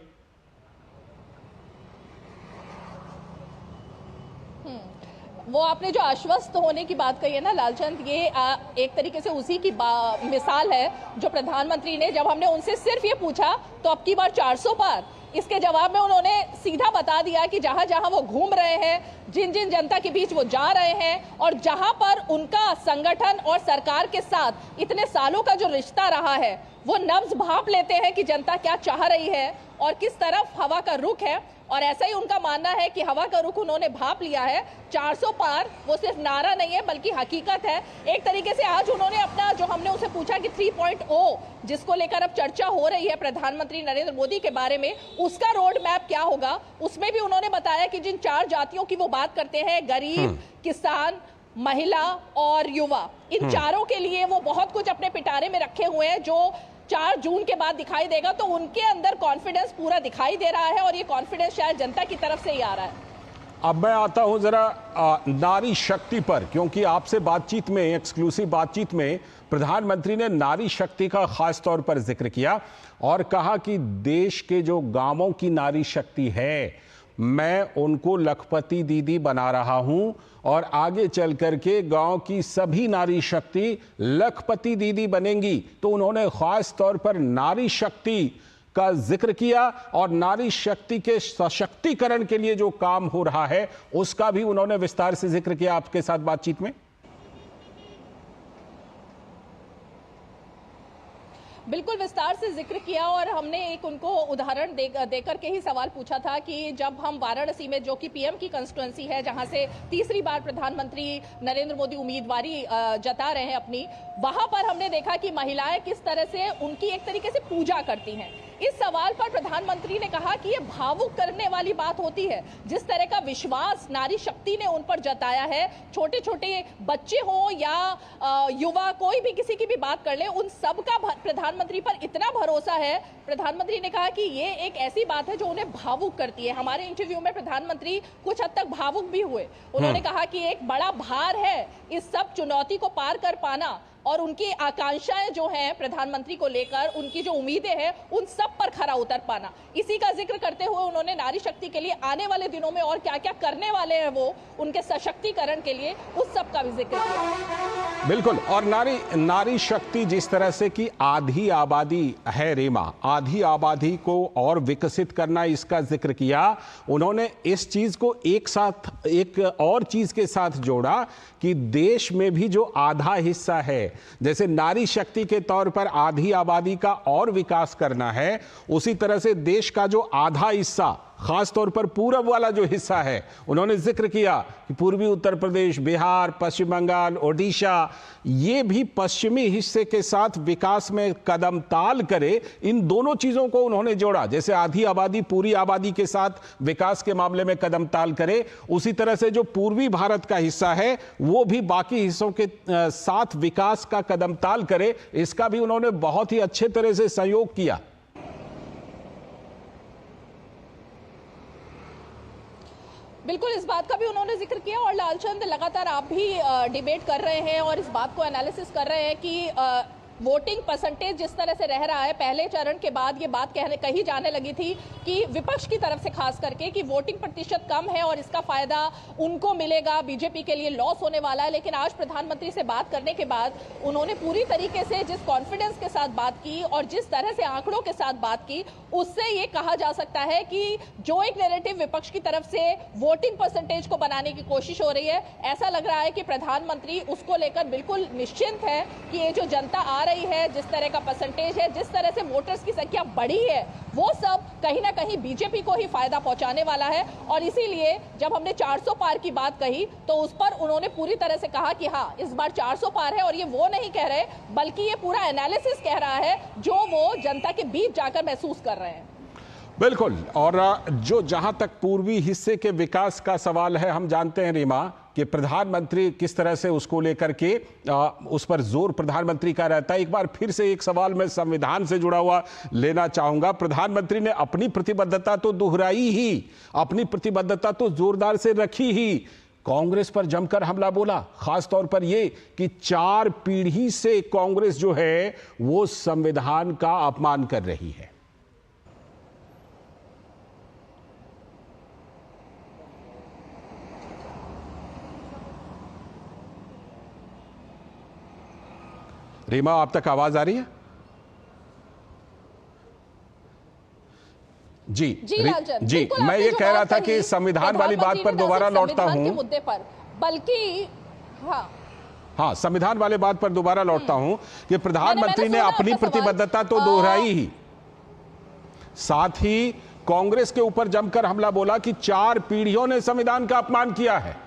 वो आपने जो आश्वस्त होने की बात कही है ना लालचंद, ये एक तरीके से उसी की मिसाल है जो प्रधानमंत्री ने, जब हमने उनसे सिर्फ ये पूछा तो अब की बार 400 पार, इसके जवाब में उन्होंने सीधा बता दिया कि जहां जहां वो घूम रहे हैं, जिन जिन जनता के बीच वो जा रहे हैं और जहां पर उनका संगठन और सरकार के साथ इतने सालों का जो रिश्ता रहा है, वो नब्ज भांप लेते हैं कि जनता क्या चाह रही है और किस तरफ हवा का रुख है। और ऐसा ही उनका मानना है कि हवा का रुख उन्होंने भांप लिया है। 400 पार वो सिर्फ नारा नहीं है बल्कि हकीकत है। एक तरीके से आज उन्होंने अपना, जो हमने उनसे पूछा कि 3.0 जिसको लेकर अब चर्चा हो रही है प्रधानमंत्री नरेंद्र मोदी के बारे में, उसका रोड मैप क्या होगा, उसमें भी उन्होंने बताया कि जिन 4 जातियों की वो बात करते हैं, गरीब, किसान, महिला और युवा, इन चारों के लिए वो बहुत कुछ अपने पिटारे में रखे हुए हैं, जो 4 जून के बाद दिखाई देगा। तो उनके अंदर कॉन्फिडेंस पूरा दिखाई दे रहा है और ये कॉन्फिडेंस शायद जनता की तरफ से ही आ रहा है। अब मैं आता हूं जरा नारी शक्ति पर, क्योंकि आपसे बातचीत में, एक्सक्लूसिव बातचीत में, प्रधानमंत्री ने नारी शक्ति का खास तौर पर जिक्र किया और कहा कि देश के जो गांवों की नारी शक्ति है, मैं उनको लखपति दीदी बना रहा हूं और आगे चल करके गांव की सभी नारी शक्ति लखपति दीदी बनेंगी। तो उन्होंने खास तौर पर नारी शक्ति का जिक्र किया और नारी शक्ति के सशक्तिकरण के लिए जो काम हो रहा है उसका भी उन्होंने विस्तार से जिक्र किया आपके साथ बातचीत में। बिल्कुल विस्तार से जिक्र किया और हमने एक उनको उदाहरण देकर के ही सवाल पूछा था कि जब हम वाराणसी में, जो कि पीएम की कंस्टिट्यूएंसी है, जहां से तीसरी बार प्रधानमंत्री नरेंद्र मोदी उम्मीदवारी जता रहे हैं अपनी, वहां पर हमने देखा कि महिलाएं किस तरह से उनकी एक तरीके से पूजा करती हैं। इस सवाल पर प्रधानमंत्री ने कहा कि ये भावुक करने वाली बात होती है, जिस तरह का विश्वास नारी शक्ति ने उन पर जताया है। छोटे छोटे बच्चे हो या युवा, कोई भी किसी की भी बात कर ले, उन सब का प्रधानमंत्री पर इतना भरोसा है। प्रधानमंत्री ने कहा कि ये एक ऐसी बात है जो उन्हें भावुक करती है। हमारे इंटरव्यू में प्रधानमंत्री कुछ हद तक भावुक भी हुए। उन्होंने कहा कि एक बड़ा भार है इस सब चुनौती को पार कर पाना और उनकी आकांक्षाएं जो हैं प्रधानमंत्री को लेकर, उनकी जो उम्मीदें हैं, उन सब पर खरा उतर पाना। इसी का जिक्र करते हुए उन्होंने नारी शक्ति के लिए आने वाले दिनों में और क्या क्या करने वाले हैं वो उनके सशक्तिकरण के लिए, उस सब का भी जिक्र किया। बिल्कुल। और नारी शक्ति जिस तरह से कि आधी आबादी है रीमा, आधी आबादी को और विकसित करना, इसका जिक्र किया उन्होंने। इस चीज को एक साथ एक और चीज के साथ जोड़ा कि देश में भी जो आधा हिस्सा है, जैसे नारी शक्ति के तौर पर आधी आबादी का और विकास करना है, उसी तरह से देश का जो आधा हिस्सा, खास तौर पर पूरब वाला जो हिस्सा है, उन्होंने जिक्र किया कि पूर्वी उत्तर प्रदेश, बिहार, पश्चिम बंगाल, ओडिशा, ये भी पश्चिमी हिस्से के साथ विकास में कदम ताल करे। इन दोनों चीजों को उन्होंने जोड़ा। जैसे आधी आबादी पूरी आबादी के साथ विकास के मामले में कदम ताल करे, उसी तरह से जो पूर्वी भारत का हिस्सा है वो भी बाकी हिस्सों के साथ विकास का कदम ताल करे। इसका भी उन्होंने बहुत ही अच्छे तरह से सहयोग किया। बिल्कुल, इस बात का भी उन्होंने जिक्र किया। और लालचंद, लगातार आप भी डिबेट कर रहे हैं और इस बात को एनालिसिस कर रहे हैं कि वोटिंग परसेंटेज जिस तरह से रह रहा है, पहले चरण के बाद ये बात कही जाने लगी थी कि विपक्ष की तरफ से खास करके कि वोटिंग प्रतिशत कम है और इसका फायदा उनको मिलेगा, बीजेपी के लिए लॉस होने वाला है। लेकिन आज प्रधानमंत्री से बात करने के बाद उन्होंने पूरी तरीके से जिस कॉन्फिडेंस के साथ बात की और जिस तरह से आंकड़ों के साथ बात की, उससे ये कहा जा सकता है कि जो एक नैरेटिव विपक्ष की तरफ से वोटिंग परसेंटेज को बनाने की कोशिश हो रही है, ऐसा लग रहा है कि प्रधानमंत्री उसको लेकर बिल्कुल निश्चिंत है कि ये जो जनता आ रही है, जिस तरह का परसेंटेज है, जिस तरह से वोटर्स की संख्या बढ़ी है, वो सब कहीं ना कहीं बीजेपी को ही फायदा पहुंचाने वाला है। और इसीलिए जब हमने 400 पार की बात कही तो उस पर उन्होंने पूरी तरह से कहा कि हाँ, इस बार 400 पार है। और ये वो नहीं कह रहे, बल्कि ये पूरा एनालिसिस कह रहा है जो वो जनता के बीच जाकर महसूस कर रहे हैं। बिल्कुल। और जो जहां तक पूर्वी हिस्से के विकास का सवाल है, हम जानते हैं रीमा कि प्रधानमंत्री किस तरह से उसको लेकर के उस पर जोर प्रधानमंत्री का रहता है। एक बार फिर से एक सवाल मैं संविधान से जुड़ा हुआ लेना चाहूंगा। प्रधानमंत्री ने अपनी प्रतिबद्धता तो दोहराई ही, अपनी प्रतिबद्धता तो जोरदार से रखी ही, कांग्रेस पर जमकर हमला बोला, खासतौर पर यह कि 4 पीढ़ी से कांग्रेस जो है वो संविधान का अपमान कर रही है। रीमा, आप तक आवाज आ रही है? जी जी, मैं ये कह रहा था कि संविधान वाली बात पर दोबारा लौटता हूं, मुद्दे पर, बल्कि हाँ, संविधान वाले बात पर दोबारा लौटता हूं कि प्रधानमंत्री ने अपनी प्रतिबद्धता तो दोहराई ही, साथ ही कांग्रेस के ऊपर जमकर हमला बोला कि 4 पीढ़ियों ने संविधान का अपमान किया है।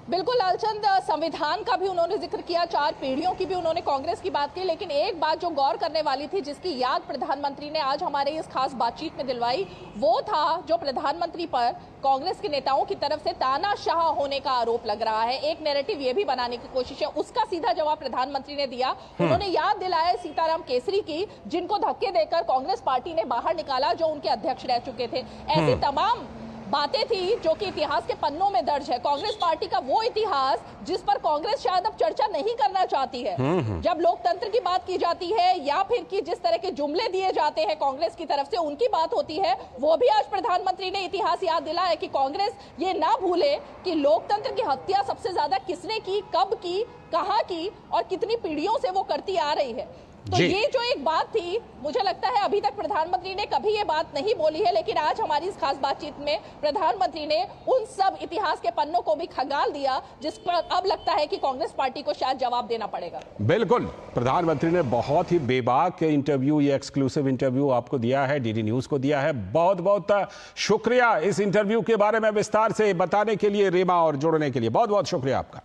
बिल्कुल लालचंद, संविधान का भी उन्होंने जिक्र किया, 4 पीढ़ियों की भी उन्होंने कांग्रेस की बात की, लेकिन एक बात जो गौर करने वाली थी, जिसकी याद प्रधानमंत्री ने आज हमारे इस खास बातचीत में दिलवाई, वो था जो प्रधानमंत्री पर कांग्रेस के नेताओं की तरफ से तानाशाह होने का आरोप लग रहा है। एक नैरेटिव ये भी बनाने की कोशिश है, उसका सीधा जवाब प्रधानमंत्री ने दिया। उन्होंने याद दिलाया सीताराम केसरी की, जिनको धक्के देकर कांग्रेस पार्टी ने बाहर निकाला, जो उनके अध्यक्ष रह चुके थे। ऐसी तमाम बातें थी जो कि इतिहास के पन्नों में दर्ज है। कांग्रेस पार्टी का वो इतिहास जिस पर कांग्रेस शायद अब चर्चा नहीं करना चाहती है। जब लोकतंत्र की बात की जाती है या फिर कि जिस तरह के जुमले दिए जाते हैं कांग्रेस की तरफ से, उनकी बात होती है, वो भी आज प्रधानमंत्री ने इतिहास याद दिलाया कि कांग्रेस ये ना भूले कि लोकतंत्र की हत्या सबसे ज्यादा किसने की, कब की, कहां की और कितनी पीढ़ियों से वो करती आ रही है। तो ये जो एक बात थी, मुझे लगता है अभी तक प्रधानमंत्री ने कभी ये बात नहीं बोली है, लेकिन आज हमारी इस खास बातचीत में प्रधानमंत्री ने उन सब इतिहास के पन्नों को भी खंगाल दिया, जिस पर अब लगता है कि कांग्रेस पार्टी को शायद जवाब देना पड़ेगा। बिल्कुल, प्रधानमंत्री ने बहुत ही बेबाक इंटरव्यू, ये एक्सक्लूसिव इंटरव्यू आपको दिया है, डीडी न्यूज को दिया है। बहुत बहुत शुक्रिया इस इंटरव्यू के बारे में विस्तार से बताने के लिए रीमा, और जोड़ने के लिए बहुत बहुत शुक्रिया आपका।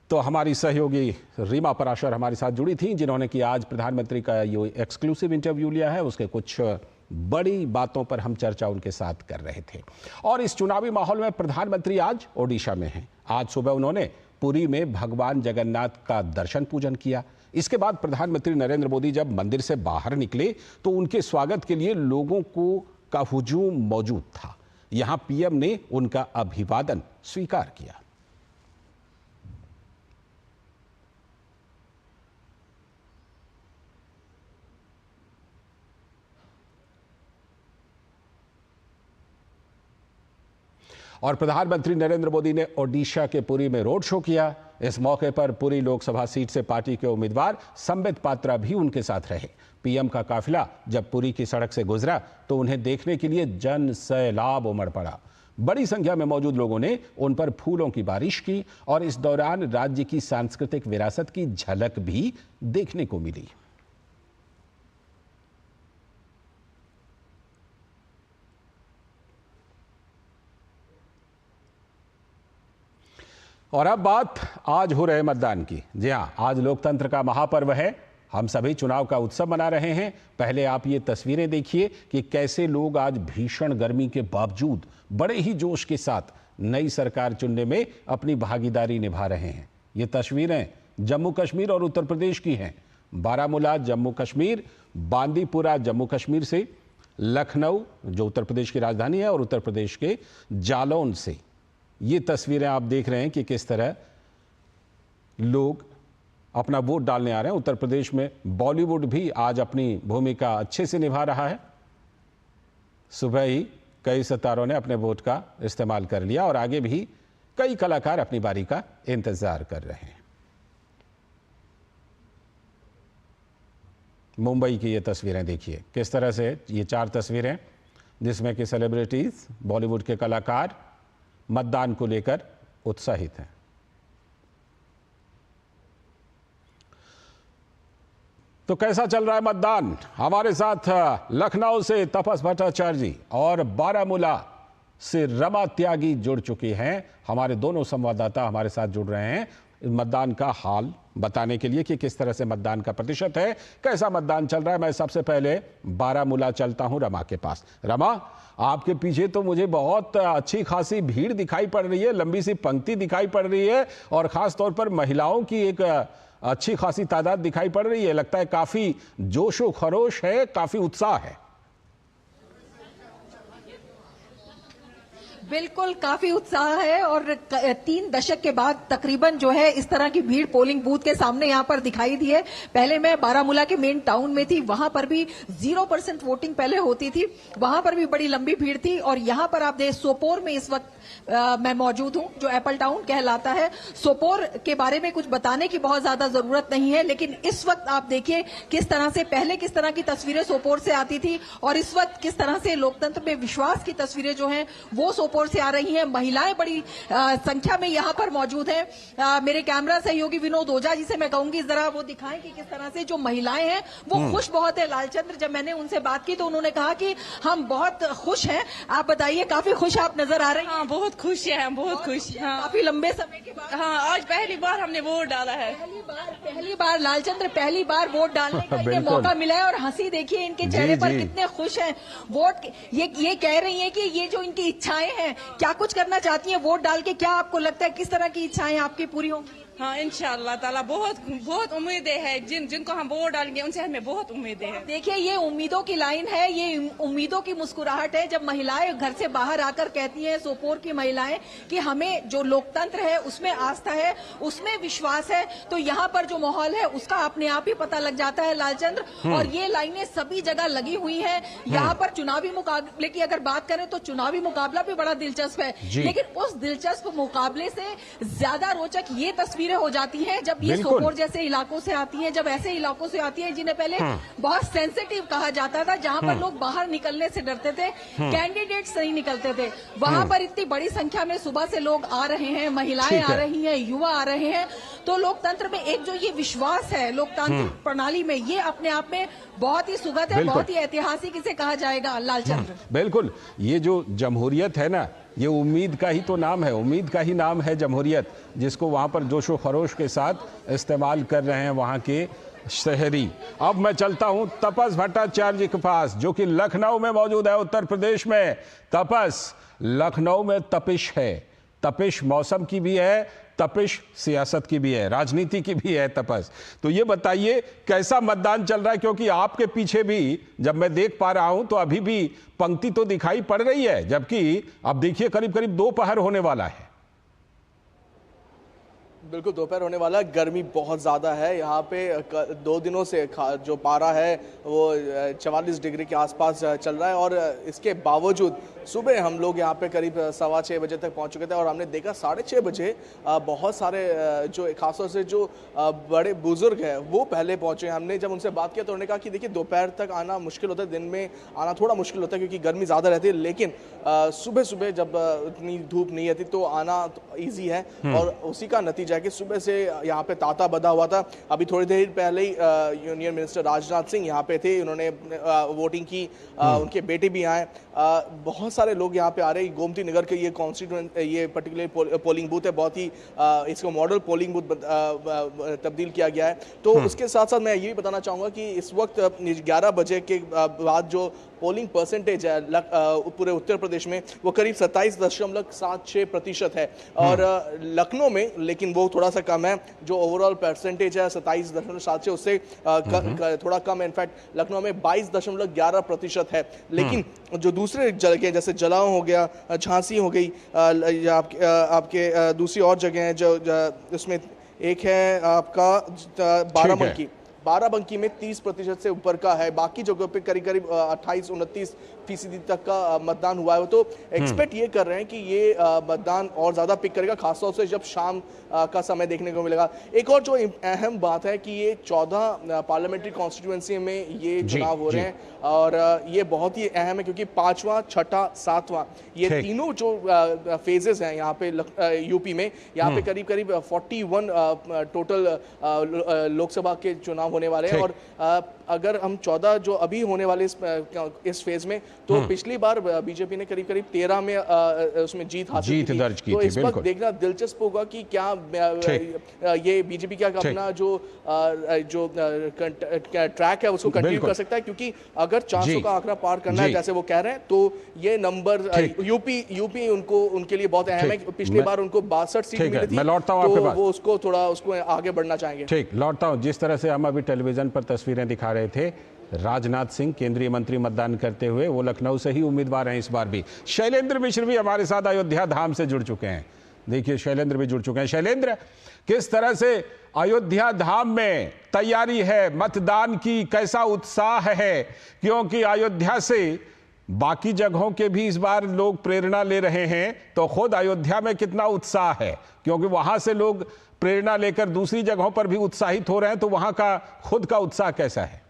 तो हमारी सहयोगी रीमा पराशर हमारे साथ जुड़ी थी, जिन्होंने कि आज प्रधानमंत्री का ये एक्सक्लूसिव इंटरव्यू लिया है, उसके कुछ बड़ी बातों पर हम चर्चा उनके साथ कर रहे थे। और इस चुनावी माहौल में प्रधानमंत्री आज ओडिशा में हैं। आज सुबह उन्होंने पुरी में भगवान जगन्नाथ का दर्शन पूजन किया। इसके बाद प्रधानमंत्री नरेंद्र मोदी जब मंदिर से बाहर निकले तो उनके स्वागत के लिए लोगों का हुजूम मौजूद था। यहां पीएम ने उनका अभिवादन स्वीकार किया। और प्रधानमंत्री नरेंद्र मोदी ने ओडिशा के पुरी में रोड शो किया। इस मौके पर पुरी लोकसभा सीट से पार्टी के उम्मीदवार संबित पात्रा भी उनके साथ रहे। पीएम का काफिला जब पुरी की सड़क से गुजरा तो उन्हें देखने के लिए जन सैलाब उमड़ पड़ा। बड़ी संख्या में मौजूद लोगों ने उन पर फूलों की बारिश की और इस दौरान राज्य की सांस्कृतिक विरासत की झलक भी देखने को मिली। और अब बात आज हो रहे मतदान की। जी हां, आज लोकतंत्र का महापर्व है। हम सभी चुनाव का उत्सव मना रहे हैं। पहले आप ये तस्वीरें देखिए कि कैसे लोग आज भीषण गर्मी के बावजूद बड़े ही जोश के साथ नई सरकार चुनने में अपनी भागीदारी निभा रहे हैं। ये तस्वीरें जम्मू कश्मीर और उत्तर प्रदेश की हैं। बारामूला जम्मू कश्मीर, बांदीपुरा जम्मू कश्मीर से, लखनऊ जो उत्तर प्रदेश की राजधानी है और उत्तर प्रदेश के जालौन से ये तस्वीरें आप देख रहे हैं कि किस तरह लोग अपना वोट डालने आ रहे हैं। उत्तर प्रदेश में बॉलीवुड भी आज अपनी भूमिका अच्छे से निभा रहा है। सुबह ही कई सितारों ने अपने वोट का इस्तेमाल कर लिया और आगे भी कई कलाकार अपनी बारी का इंतजार कर रहे हैं। मुंबई की ये तस्वीरें देखिए किस तरह से, ये 4 तस्वीरें जिसमें कि सेलिब्रिटीज, बॉलीवुड के कलाकार मतदान को लेकर उत्साहित हैं। तो कैसा चल रहा है मतदान? हमारे साथ लखनऊ से तपस भट्टाचार्य जी और बारामूला से रमा त्यागी जुड़ चुके हैं। हमारे दोनों संवाददाता हमारे साथ जुड़ रहे हैं मतदान का हाल बताने के लिए कि किस तरह से मतदान का प्रतिशत है, कैसा मतदान चल रहा है। मैं सबसे पहले बारामूला चलता हूं रमा के पास। रमा, आपके पीछे तो मुझे बहुत अच्छी खासी भीड़ दिखाई पड़ रही है, लंबी सी पंक्ति दिखाई पड़ रही है और खास तौर पर महिलाओं की एक अच्छी खासी तादाद दिखाई पड़ रही है। लगता है काफी जोशो खरोश है, काफी उत्साह है। बिल्कुल काफी उत्साह है और 3 दशक के बाद तकरीबन जो है इस तरह की भीड़ पोलिंग बूथ के सामने यहाँ पर दिखाई दी है। पहले मैं बारामूला के मेन टाउन में थी, वहां पर भी 0% वोटिंग पहले होती थी, वहां पर भी बड़ी लंबी भीड़ थी। और यहाँ पर आप देख सोपोर में इस वक्त मैं मौजूद हूं जो एप्पल टाउन कहलाता है। सोपोर के बारे में कुछ बताने की बहुत ज्यादा जरूरत नहीं है, लेकिन इस वक्त आप देखिए किस तरह से पहले किस तरह की तस्वीरें सोपोर से आती थी और इस वक्त किस तरह से लोकतंत्र में विश्वास की तस्वीरें जो हैं वो सोपोर से आ रही हैं। महिलाएं बड़ी संख्या में यहाँ पर मौजूद हैं। मेरे कैमरा सहयोगी विनोद ओझा जी से मैं कहूंगी जरा वो दिखाएं कि किस तरह से जो महिलाएं हैं वो खुश बहुत है। लालचंद्र, जब मैंने उनसे बात की तो उन्होंने कहा कि हम बहुत खुश हैं। आप बताइए, काफी खुश आप नजर आ रहे हैं? हाँ, बहुत खुश है हम, बहुत खुश। हाँ, काफी लंबे समय के बाद। हाँ, आज पहली बार हमने वोट डाला है। पहली बार लालचंद्र, पहली बार वोट डालने का इन्हें मौका मिला है और हंसी देखिए इनके चेहरे पर कितने खुश हैं। वोट ये कह रही हैं कि ये जो इनकी इच्छाएं हैं, क्या कुछ करना चाहती हैं वोट डाल के? क्या आपको लगता है किस तरह की इच्छाएं आपकी पूरी होंगी? हाँ, इंशाअल्लाह ताला बहुत उम्मीदें हैं। जिनको हम वोट डालेंगे उनसे हमें बहुत उम्मीदें हैं। देखिए, ये उम्मीदों की लाइन है, ये उम्मीदों की मुस्कुराहट है। जब महिलाएं घर से बाहर आकर कहती हैं, सोपोर की महिलाएं, कि हमें जो लोकतंत्र है उसमें आस्था है, उसमें विश्वास है, तो यहाँ पर जो माहौल है उसका अपने आप ही पता लग जाता है लालचंद्र। और ये लाइनें सभी जगह लगी हुई हैं। यहाँ पर चुनावी मुकाबले की अगर बात करें तो चुनावी मुकाबला भी बड़ा दिलचस्प है, लेकिन उस दिलचस्प मुकाबले से ज्यादा रोचक ये तस्वीर हो जाती है जब ये सोपोर जैसे इलाकों से आती हैं, जब ऐसे इलाकों से आती हैं जिन्हें पहले बहुत सेंसिटिव कहा जाता था, जहां पर लोग बाहर निकलने से डरते थे, कैंडिडेट्स नहीं निकलते थे। वहां पर इतनी बड़ी संख्या में सुबह से लोग आ रहे हैं, महिलाएं आ रही हैं, युवा आ रहे हैं। तो लोकतंत्र में एक जो ये विश्वास है लोकतांत्रिक प्रणाली में, ये अपने आप में बहुत ही सुगत है, बहुत ही ऐतिहासिक इसे कहा जाएगा लालचंद्र। बिल्कुल, ये जो जमहूरियत है ना, ये उम्मीद का ही तो नाम है, उम्मीद का ही नाम है जमहूरियत, जिसको वहां पर जोशो खरोश के साथ इस्तेमाल कर रहे हैं वहां के शहरी। अब मैं चलता हूं तपस भट्टाचार्य जी के पास जो कि लखनऊ में मौजूद है, उत्तर प्रदेश में। तपस, लखनऊ में तपिश है, तपिश मौसम की भी है, तपिश सियासत की भी है, राजनीति की भी है तपस। तो ये बताइए कैसा मतदान चल रहा है, क्योंकि आपके पीछे भी जब मैं देख पा रहा हूं तो अभी भी पंक्ति तो दिखाई पड़ रही है, जबकि अब देखिए करीब करीब दोपहर होने वाला है। बिल्कुल दोपहर होने वाला, गर्मी बहुत ज़्यादा है यहाँ पे। 2 दिनों से जो पारा है वो 44 डिग्री के आसपास चल रहा है और इसके बावजूद सुबह हम लोग यहाँ पे करीब 6:15 बजे तक पहुँच चुके थे और हमने देखा 6:30 बजे बहुत सारे जो खासतौर से जो बड़े बुजुर्ग हैं वो पहले पहुँचे। हमने जब उनसे बात किया तो उन्होंने कहा कि देखिए दोपहर तक आना मुश्किल होता है, दिन में आना थोड़ा मुश्किल होता है क्योंकि गर्मी ज़्यादा रहती है, लेकिन सुबह सुबह जब इतनी धूप नहीं आती तो आना ईजी है। और उसी का नतीजा है कि सुबह से यहाँ पे तांता बंधा हुआ था। अभी थोड़ी देर पहले ही यूनियन मिनिस्टर राजनाथ सिंह यहाँ पे थे, उन्होंने वोटिंग की, उनके बेटे भी आए, बहुत सारे लोग यहाँ पे आ रहे हैं। गोमती नगर के ये कॉन्स्टिट्यूएंट, ये पर्टिकुलर पोलिंग बूथ है, बहुत ही इसको मॉडल पोलिंग बूथ तब्दील किया गया है। तो उसके साथ साथ मैं ये भी बताना चाहूँगा कि इस वक्त 11 बजे के बाद जो पोलिंग परसेंटेज है पूरे उत्तर प्रदेश में वो करीब 27.76% है और लखनऊ में लेकिन वो थोड़ा सा कम है। जो ओवरऑल परसेंटेज है 27.76 उससे थोड़ा कम है। इनफैक्ट लखनऊ में 22.11% है। लेकिन जो दूसरे जगह जैसे जलाओं हो गया, झांसी हो गई, आपके दूसरी और जगह हैं जो इसमें एक है आपका बारामूला की, बाराबंकी में 30% से ऊपर का है, बाकी जगहों पे करीब करीब 28-29% तक का मतदान हुआ है। तो एक्सपेक्ट ये कर रहे हैं कि ये मतदान और ज़्यादा पिक करेगा, खासतौर से जब शाम का समय देखने को मिलेगा। एक और जो अहम बात है कि ये 14 पार्लियामेंट्री कॉन्स्टिट्यूएंसी में ये चुनाव हो रहे हैं और ये बहुत ही अहम है क्योंकि 5वां, 6ठा, 7वां ये तीनों जो फेजेस हैं यहाँ पे यूपी में, यहाँ पे करीब करीब 41 टोटल लोकसभा के चुनाव होने वाले हैं। और अगर हम 14 जो अभी होने वाले इस फेज में, तो पिछली बार बीजेपी ने करीब करीब 13 में उसमें जीत हासिल की दर्ज की तो थी। इस वक्त देखना दिलचस्प होगा कि क्या ये बीजेपी क्या अपना जो ट्रैक है उसको कंटिन्यू कर सकता है, क्योंकि अगर 400 का आंकड़ा पार करना है जैसे वो कह रहे हैं, तो ये नंबर यूपी उनके लिए बहुत अहम है। पिछली बार उनको 62 सीट मिली थी, तो वो उसको आगे बढ़ना चाहेंगे। ठीक, लौटता हूं। जिस तरह से हम अभी टेलीविजन पर तस्वीरें दिखा रहे थे, राजनाथ सिंह केंद्रीय मंत्री मतदान करते हुए, वो लखनऊ से ही उम्मीदवार हैं इस बार भी। शैलेंद्र मिश्र भी हमारे साथ अयोध्या धाम से जुड़ चुके हैं। देखिए, शैलेंद्र भी जुड़ चुके हैं। शैलेंद्र, किस तरह से अयोध्या धाम में तैयारी है मतदान की, कैसा उत्साह है? क्योंकि अयोध्या से बाकी जगहों के भी इस बार लोग प्रेरणा ले रहे हैं, तो खुद अयोध्या में कितना उत्साह है? क्योंकि वहां से लोग प्रेरणा लेकर दूसरी जगहों पर भी उत्साहित हो रहे हैं, तो वहां का खुद का उत्साह कैसा है?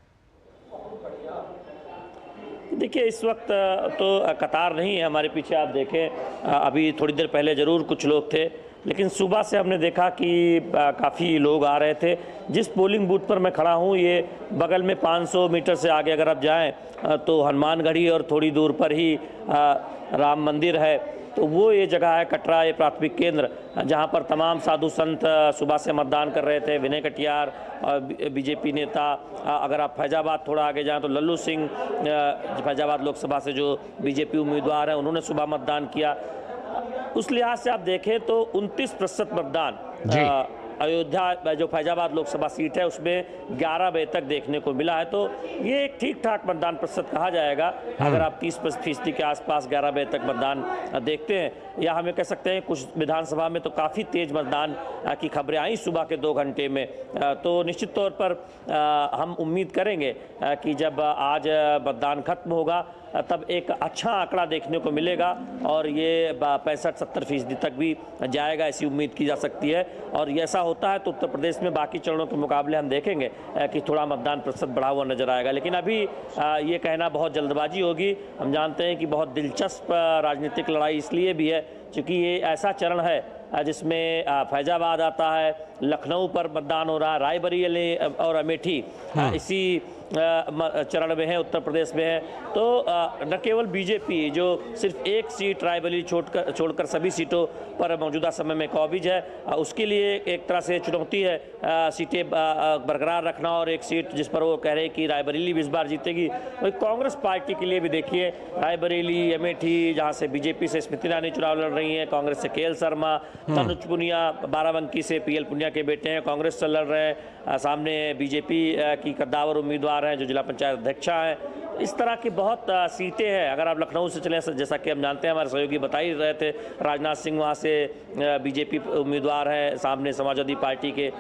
देखिए, इस वक्त तो कतार नहीं है हमारे पीछे। आप देखें, अभी थोड़ी देर पहले ज़रूर कुछ लोग थे, लेकिन सुबह से हमने देखा कि काफ़ी लोग आ रहे थे। जिस पोलिंग बूथ पर मैं खड़ा हूँ, ये बगल में 500 मीटर से आगे अगर आप जाएं तो हनुमानगढ़ी और थोड़ी दूर पर ही राम मंदिर है। तो वो ये जगह है कटरा, ये प्राथमिक केंद्र, जहाँ पर तमाम साधु संत सुबह से मतदान कर रहे थे। विनय कटियार, बीजेपी नेता। अगर आप फैजाबाद थोड़ा आगे जाएं तो लल्लू सिंह, फैजाबाद लोकसभा से जो बीजेपी उम्मीदवार हैं, उन्होंने सुबह मतदान किया। उस लिहाज से आप देखें तो 29% मतदान अयोध्या जो फैजाबाद लोकसभा सीट है उसमें 11 बजे तक देखने को मिला है। तो ये एक ठीक ठाक मतदान प्रतिशत कहा जाएगा अगर आप 30% के आसपास 11 बजे तक मतदान देखते हैं। या हमें कह सकते हैं कुछ विधानसभा में तो काफ़ी तेज़ मतदान की खबरें आई सुबह के 2 घंटे में। तो निश्चित तौर पर हम उम्मीद करेंगे कि जब आज मतदान खत्म होगा तब एक अच्छा आंकड़ा देखने को मिलेगा और ये 65-70% तक भी जाएगा, ऐसी उम्मीद की जा सकती है। और ये ऐसा होता है तो उत्तर प्रदेश में बाकी चरणों के मुकाबले हम देखेंगे कि थोड़ा मतदान प्रतिशत बढ़ा हुआ नजर आएगा। लेकिन अभी ये कहना बहुत जल्दबाजी होगी। हम जानते हैं कि बहुत दिलचस्प राजनीतिक लड़ाई इसलिए भी है क्योंकि ये ऐसा चरण है जिसमें फैजाबाद आता है, लखनऊ पर मतदान हो रहा है, रायबरेली और अमेठी इसी चरण में है, उत्तर प्रदेश में है। तो न केवल बीजेपी जो सिर्फ एक सीट रायबरेली छोड़कर सभी सीटों पर मौजूदा समय में काबिज है, उसके लिए एक तरह से चुनौती है सीटें बरकरार रखना। और एक सीट जिस पर वो कह रहे हैं कि रायबरेली भी इस बार जीतेगी, वही कांग्रेस पार्टी के लिए भी देखिए रायबरेली, अमेठी, जहाँ से बीजेपी से स्मृति ईरानी चुनाव लड़ रही हैं, कांग्रेस से केएल शर्मा, तनुज पुनिया बाराबंकी से पीएल पुनिया के बेटे हैं, कांग्रेस से लड़ रहे हैं, सामने बीजेपी की कद्दावर उम्मीदवार हैं जो जिला पंचायत अध्यक्षा हैं। इस तरह की बहुत सीटें हैं। अगर आप लखनऊ से चलें, जैसा कि हम जानते हैं, हमारे सहयोगी बता ही रहे थे, राजनाथ सिंह वहाँ से बीजेपी उम्मीदवार हैं, सामने समाजवादी पार्टी के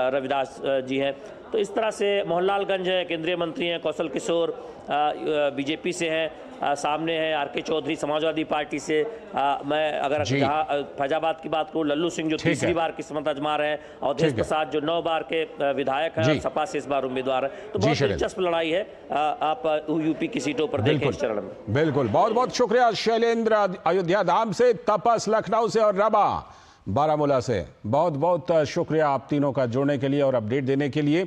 रविदास जी हैं। तो इस तरह से मोहनलालगंज है, केंद्रीय मंत्री हैं, कौशल किशोर बीजेपी से हैं, सामने है आरके चौधरी समाजवादी पार्टी से। मैं अगर जहाँ फैजाबाद की बात करूँ, लल्लू सिंह जो तीसरी बार किस्मत आजमा रहे हैं, और अवधेश प्रसाद जो 9 बार के विधायक हैं, सपा से इस बार उम्मीदवार है। तो बहुत दिलचस्प लड़ाई है। आप यूपी की सीटों पर देखें इस चरण में। बिल्कुल, बहुत बहुत शुक्रिया शैलेंद्र, अयोध्या धाम से, तपस लखनऊ से और रबा बारामूला से। बहुत बहुत शुक्रिया आप तीनों का जुड़ने के लिए और अपडेट देने के लिए।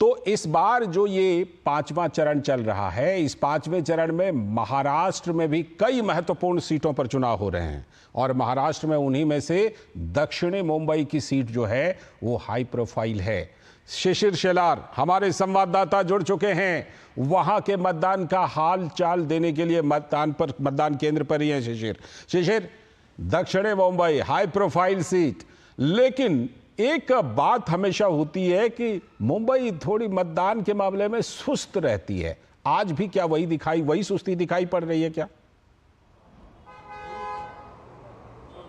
तो इस बार जो ये 5वां चरण चल रहा है, इस 5वें चरण में महाराष्ट्र में भी कई महत्वपूर्ण सीटों पर चुनाव हो रहे हैं और महाराष्ट्र में उन्हीं में से दक्षिणी मुंबई की सीट जो है वो हाई प्रोफाइल है। शिशिर शेलार हमारे संवाददाता जुड़ चुके हैं, वहां के मतदान का हाल चाल देने के लिए मतदान केंद्र पर ही है। शिशिर, दक्षिणी मुंबई हाई प्रोफाइल सीट, लेकिन एक बात हमेशा होती है कि मुंबई थोड़ी मतदान के मामले में सुस्त रहती है। आज भी क्या वही सुस्ती दिखाई पड़ रही है क्या?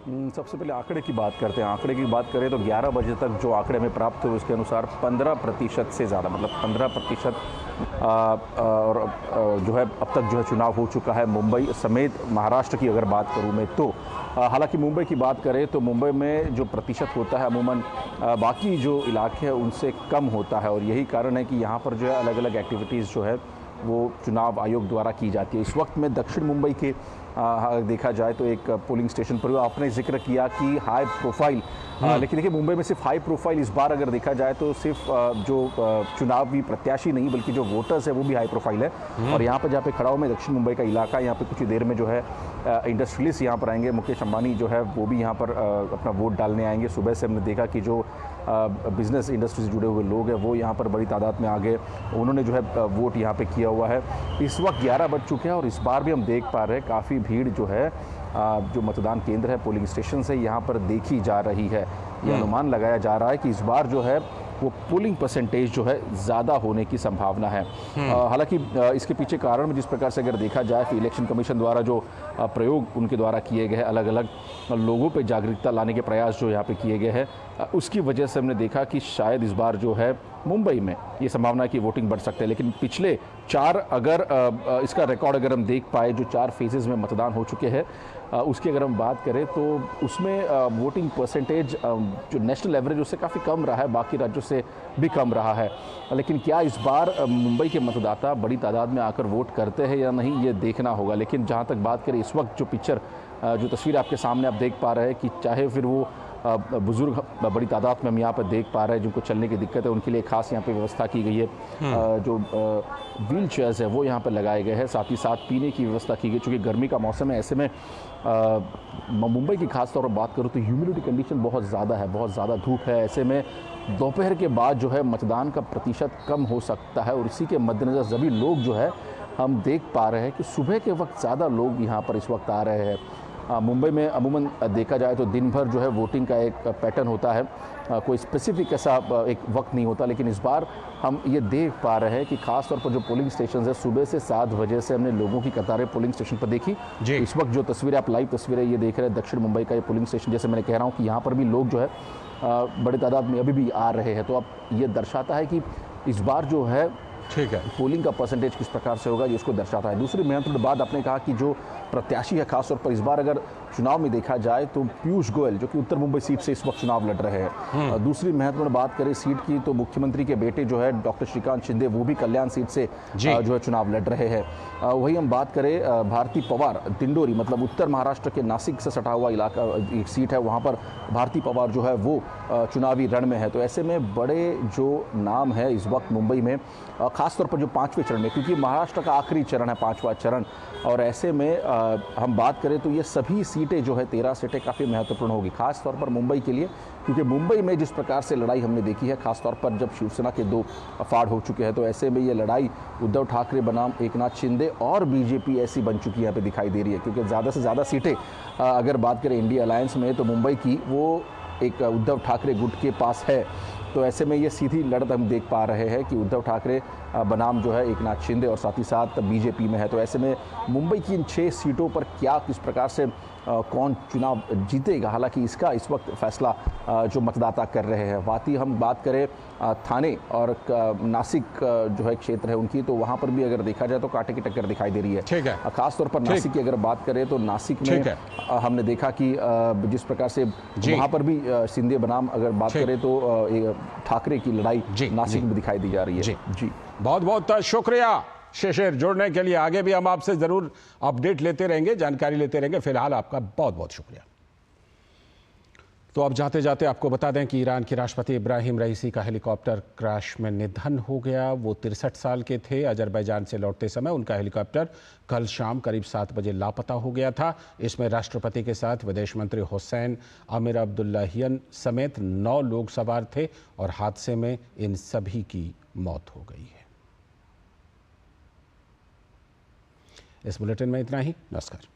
सबसे पहले आंकड़े की बात करते हैं। आंकड़े की बात करें तो 11 बजे तक जो आंकड़े हमें प्राप्त हुए उसके अनुसार 15% से ज़्यादा, मतलब 15% और जो है अब तक जो है चुनाव हो चुका है मुंबई समेत। महाराष्ट्र की अगर बात करूं मैं तो हालांकि मुंबई की बात करें तो मुंबई में जो प्रतिशत होता है अमूमन बाकी जो इलाके हैं उनसे कम होता है, और यही कारण है कि यहाँ पर जो है अलग अलग एक्टिविटीज़ जो है वो चुनाव आयोग द्वारा की जाती है। इस वक्त में दक्षिण मुंबई के देखा जाए तो एक पोलिंग स्टेशन पर आपने जिक्र किया कि हाई प्रोफाइल, लेकिन देखिए मुंबई में सिर्फ हाई प्रोफाइल इस बार अगर देखा जाए तो सिर्फ जो चुनावी प्रत्याशी नहीं बल्कि जो वोटर्स है वो भी हाई प्रोफाइल है। और यहाँ पर जहाँ पे खड़ा हूँ मैं, दक्षिण मुंबई का इलाका, यहाँ पे कुछ ही देर में जो है इंडस्ट्रियलिस्ट यहाँ पर आएंगे। मुकेश अंबानी जो है वो भी यहाँ पर अपना वोट डालने आएंगे। सुबह से हमने देखा कि जो बिजनेस इंडस्ट्री से जुड़े हुए लोग हैं वो यहाँ पर बड़ी तादाद में आ गए, उन्होंने जो है वोट यहाँ पे किया हुआ है। इस वक्त 11 बज चुके हैं और इस बार भी हम देख पा रहे हैं काफ़ी भीड़ जो है जो मतदान केंद्र है, पोलिंग स्टेशन से यहाँ पर देखी जा रही है। ये अनुमान लगाया जा रहा है कि इस बार जो है वो पोलिंग परसेंटेज जो है ज़्यादा होने की संभावना है। हालांकि इसके पीछे कारण जिस प्रकार से अगर देखा जाए तो इलेक्शन कमीशन द्वारा जो प्रयोग उनके द्वारा किए गए हैं, अलग अलग लोगों पे जागरूकता लाने के प्रयास जो यहाँ पे किए गए हैं, उसकी वजह से हमने देखा कि शायद इस बार जो है मुंबई में ये संभावना है कि वोटिंग बढ़ सकते हैं। लेकिन पिछले 4 अगर इसका रिकॉर्ड अगर हम देख पाए, जो 4 फेजेज़ में मतदान हो चुके हैं उसकी अगर हम बात करें तो उसमें वोटिंग परसेंटेज जो नेशनल एवरेज उससे काफ़ी कम रहा है, बाकी राज्यों से भी कम रहा है। लेकिन क्या इस बार मुंबई के मतदाता बड़ी तादाद में आकर वोट करते हैं या नहीं, ये देखना होगा। लेकिन जहाँ तक बात करें इस वक्त जो पिक्चर जो तस्वीर आपके सामने आप देख पा रहे हैं कि चाहे फिर वो बुजुर्ग बड़ी तादाद में हम यहाँ पर देख पा रहे हैं जिनको चलने की दिक्कत है, उनके लिए खास यहाँ पे व्यवस्था की गई है। जो व्हील चेयर्स है वो यहाँ पर लगाए गए हैं, साथ ही साथ पीने की व्यवस्था की गई। चूँकि गर्मी का मौसम है, ऐसे में मुंबई की खास तौर पर बात करूँ तो ह्यूमिडिटी कंडीशन बहुत ज़्यादा है, बहुत ज़्यादा धूप है। ऐसे में दोपहर के बाद जो है मतदान का प्रतिशत कम हो सकता है, और इसी के मद्देनज़र सभी लोग जो है हम देख पा रहे हैं कि सुबह के वक्त ज़्यादा लोग यहाँ पर इस वक्त आ रहे हैं। मुंबई में अमूमन देखा जाए तो दिन भर जो है वोटिंग का एक पैटर्न होता है, कोई स्पेसिफिक ऐसा एक वक्त नहीं होता। लेकिन इस बार हम ये देख पा रहे हैं कि खास तौर पर जो पोलिंग स्टेशन है, सुबह से 7 बजे से हमने लोगों की कतारें पोलिंग स्टेशन पर देखी। इस वक्त जो तस्वीरें आप लाइव तस्वीरें ये देख रहे हैं दक्षिण मुंबई का ये पोलिंग स्टेशन, जैसे मैंने कह रहा हूँ कि यहाँ पर भी लोग जो है बड़े तादाद में अभी भी आ रहे हैं। तो अब ये दर्शाता है कि इस बार जो है ठीक है पोलिंग का परसेंटेज किस प्रकार से होगा, ये इसको दर्शाता है। दूसरी महत्वपूर्ण बात आपने कहा कि जो प्रत्याशी है खासतौर पर इस बार अगर चुनाव में देखा जाए तो पीयूष गोयल जो कि उत्तर मुंबई सीट से इस वक्त चुनाव लड़ रहे हैं। दूसरी महत्वपूर्ण बात करें सीट की तो मुख्यमंत्री के बेटे जो है डॉक्टर श्रीकांत शिंदे वो भी कल्याण सीट से जो है चुनाव लड़ रहे हैं। वही हम बात करें भारती पवार दिंडोरी, मतलब उत्तर महाराष्ट्र के नासिक से सटा हुआ इलाका एक सीट है, वहाँ पर भारती पवार जो है वो चुनावी रण में है। तो ऐसे में बड़े जो नाम है इस वक्त मुंबई में, खासतौर पर जो 5वें चरण में, क्योंकि महाराष्ट्र का आखिरी चरण है 5वां चरण, और ऐसे में हम बात करें तो ये सभी सीटें जो है 13 सीटें काफ़ी महत्वपूर्ण होगी खास तौर पर मुंबई के लिए, क्योंकि मुंबई में जिस प्रकार से लड़ाई हमने देखी है, खास तौर पर जब शिवसेना के 2 फाड़ हो चुके हैं, तो ऐसे में ये लड़ाई उद्धव ठाकरे बनाम एकनाथ शिंदे और बीजेपी ऐसी बन चुकी यहाँ पे दिखाई दे रही है। क्योंकि ज़्यादा से ज़्यादा सीटें अगर बात करें इंडिया अलायंस में तो मुंबई की वो एक उद्धव ठाकरे गुट के पास है। तो ऐसे में ये सीधी लड़त हम देख पा रहे हैं कि उद्धव ठाकरे बनाम जो है एकनाथ शिंदे और साथ ही साथ बीजेपी में है। तो ऐसे में मुंबई की इन 6 सीटों पर क्या किस प्रकार से कौन चुनाव जीतेगा, हालांकि इसका इस वक्त फैसला जो मतदाता कर रहे हैं। वाती हम बात करें थाने और नासिक जो है क्षेत्र है उनकी, तो वहाँ पर भी अगर देखा जाए तो कांटे की टक्कर दिखाई दे रही है। ठीक है, खासतौर पर नासिक की अगर बात करें तो नासिक में हमने देखा कि जिस प्रकार से वहाँ पर भी शिंदे बनाम अगर बात करें तो ठाकरे की लड़ाई नासिक में दिखाई दी जा रही है। जी बहुत बहुत शुक्रिया शेषर जुड़ने के लिए। आगे भी हम आपसे जरूर अपडेट लेते रहेंगे, जानकारी लेते रहेंगे। फिलहाल आपका बहुत बहुत शुक्रिया। तो अब जाते जाते आपको बता दें कि ईरान के राष्ट्रपति इब्राहिम रईसी का हेलीकॉप्टर क्रैश में निधन हो गया। वो 63 साल के थे। अजरबैजान से लौटते समय उनका हेलीकॉप्टर कल शाम करीब 7 बजे लापता हो गया था। इसमें राष्ट्रपति के साथ विदेश मंत्री हुसैन अमीर अब्दुल्लाहियन समेत 9 लोग सवार थे और हादसे में इन सभी की मौत हो गई है। इस बुलेटिन में इतना ही। नमस्कार।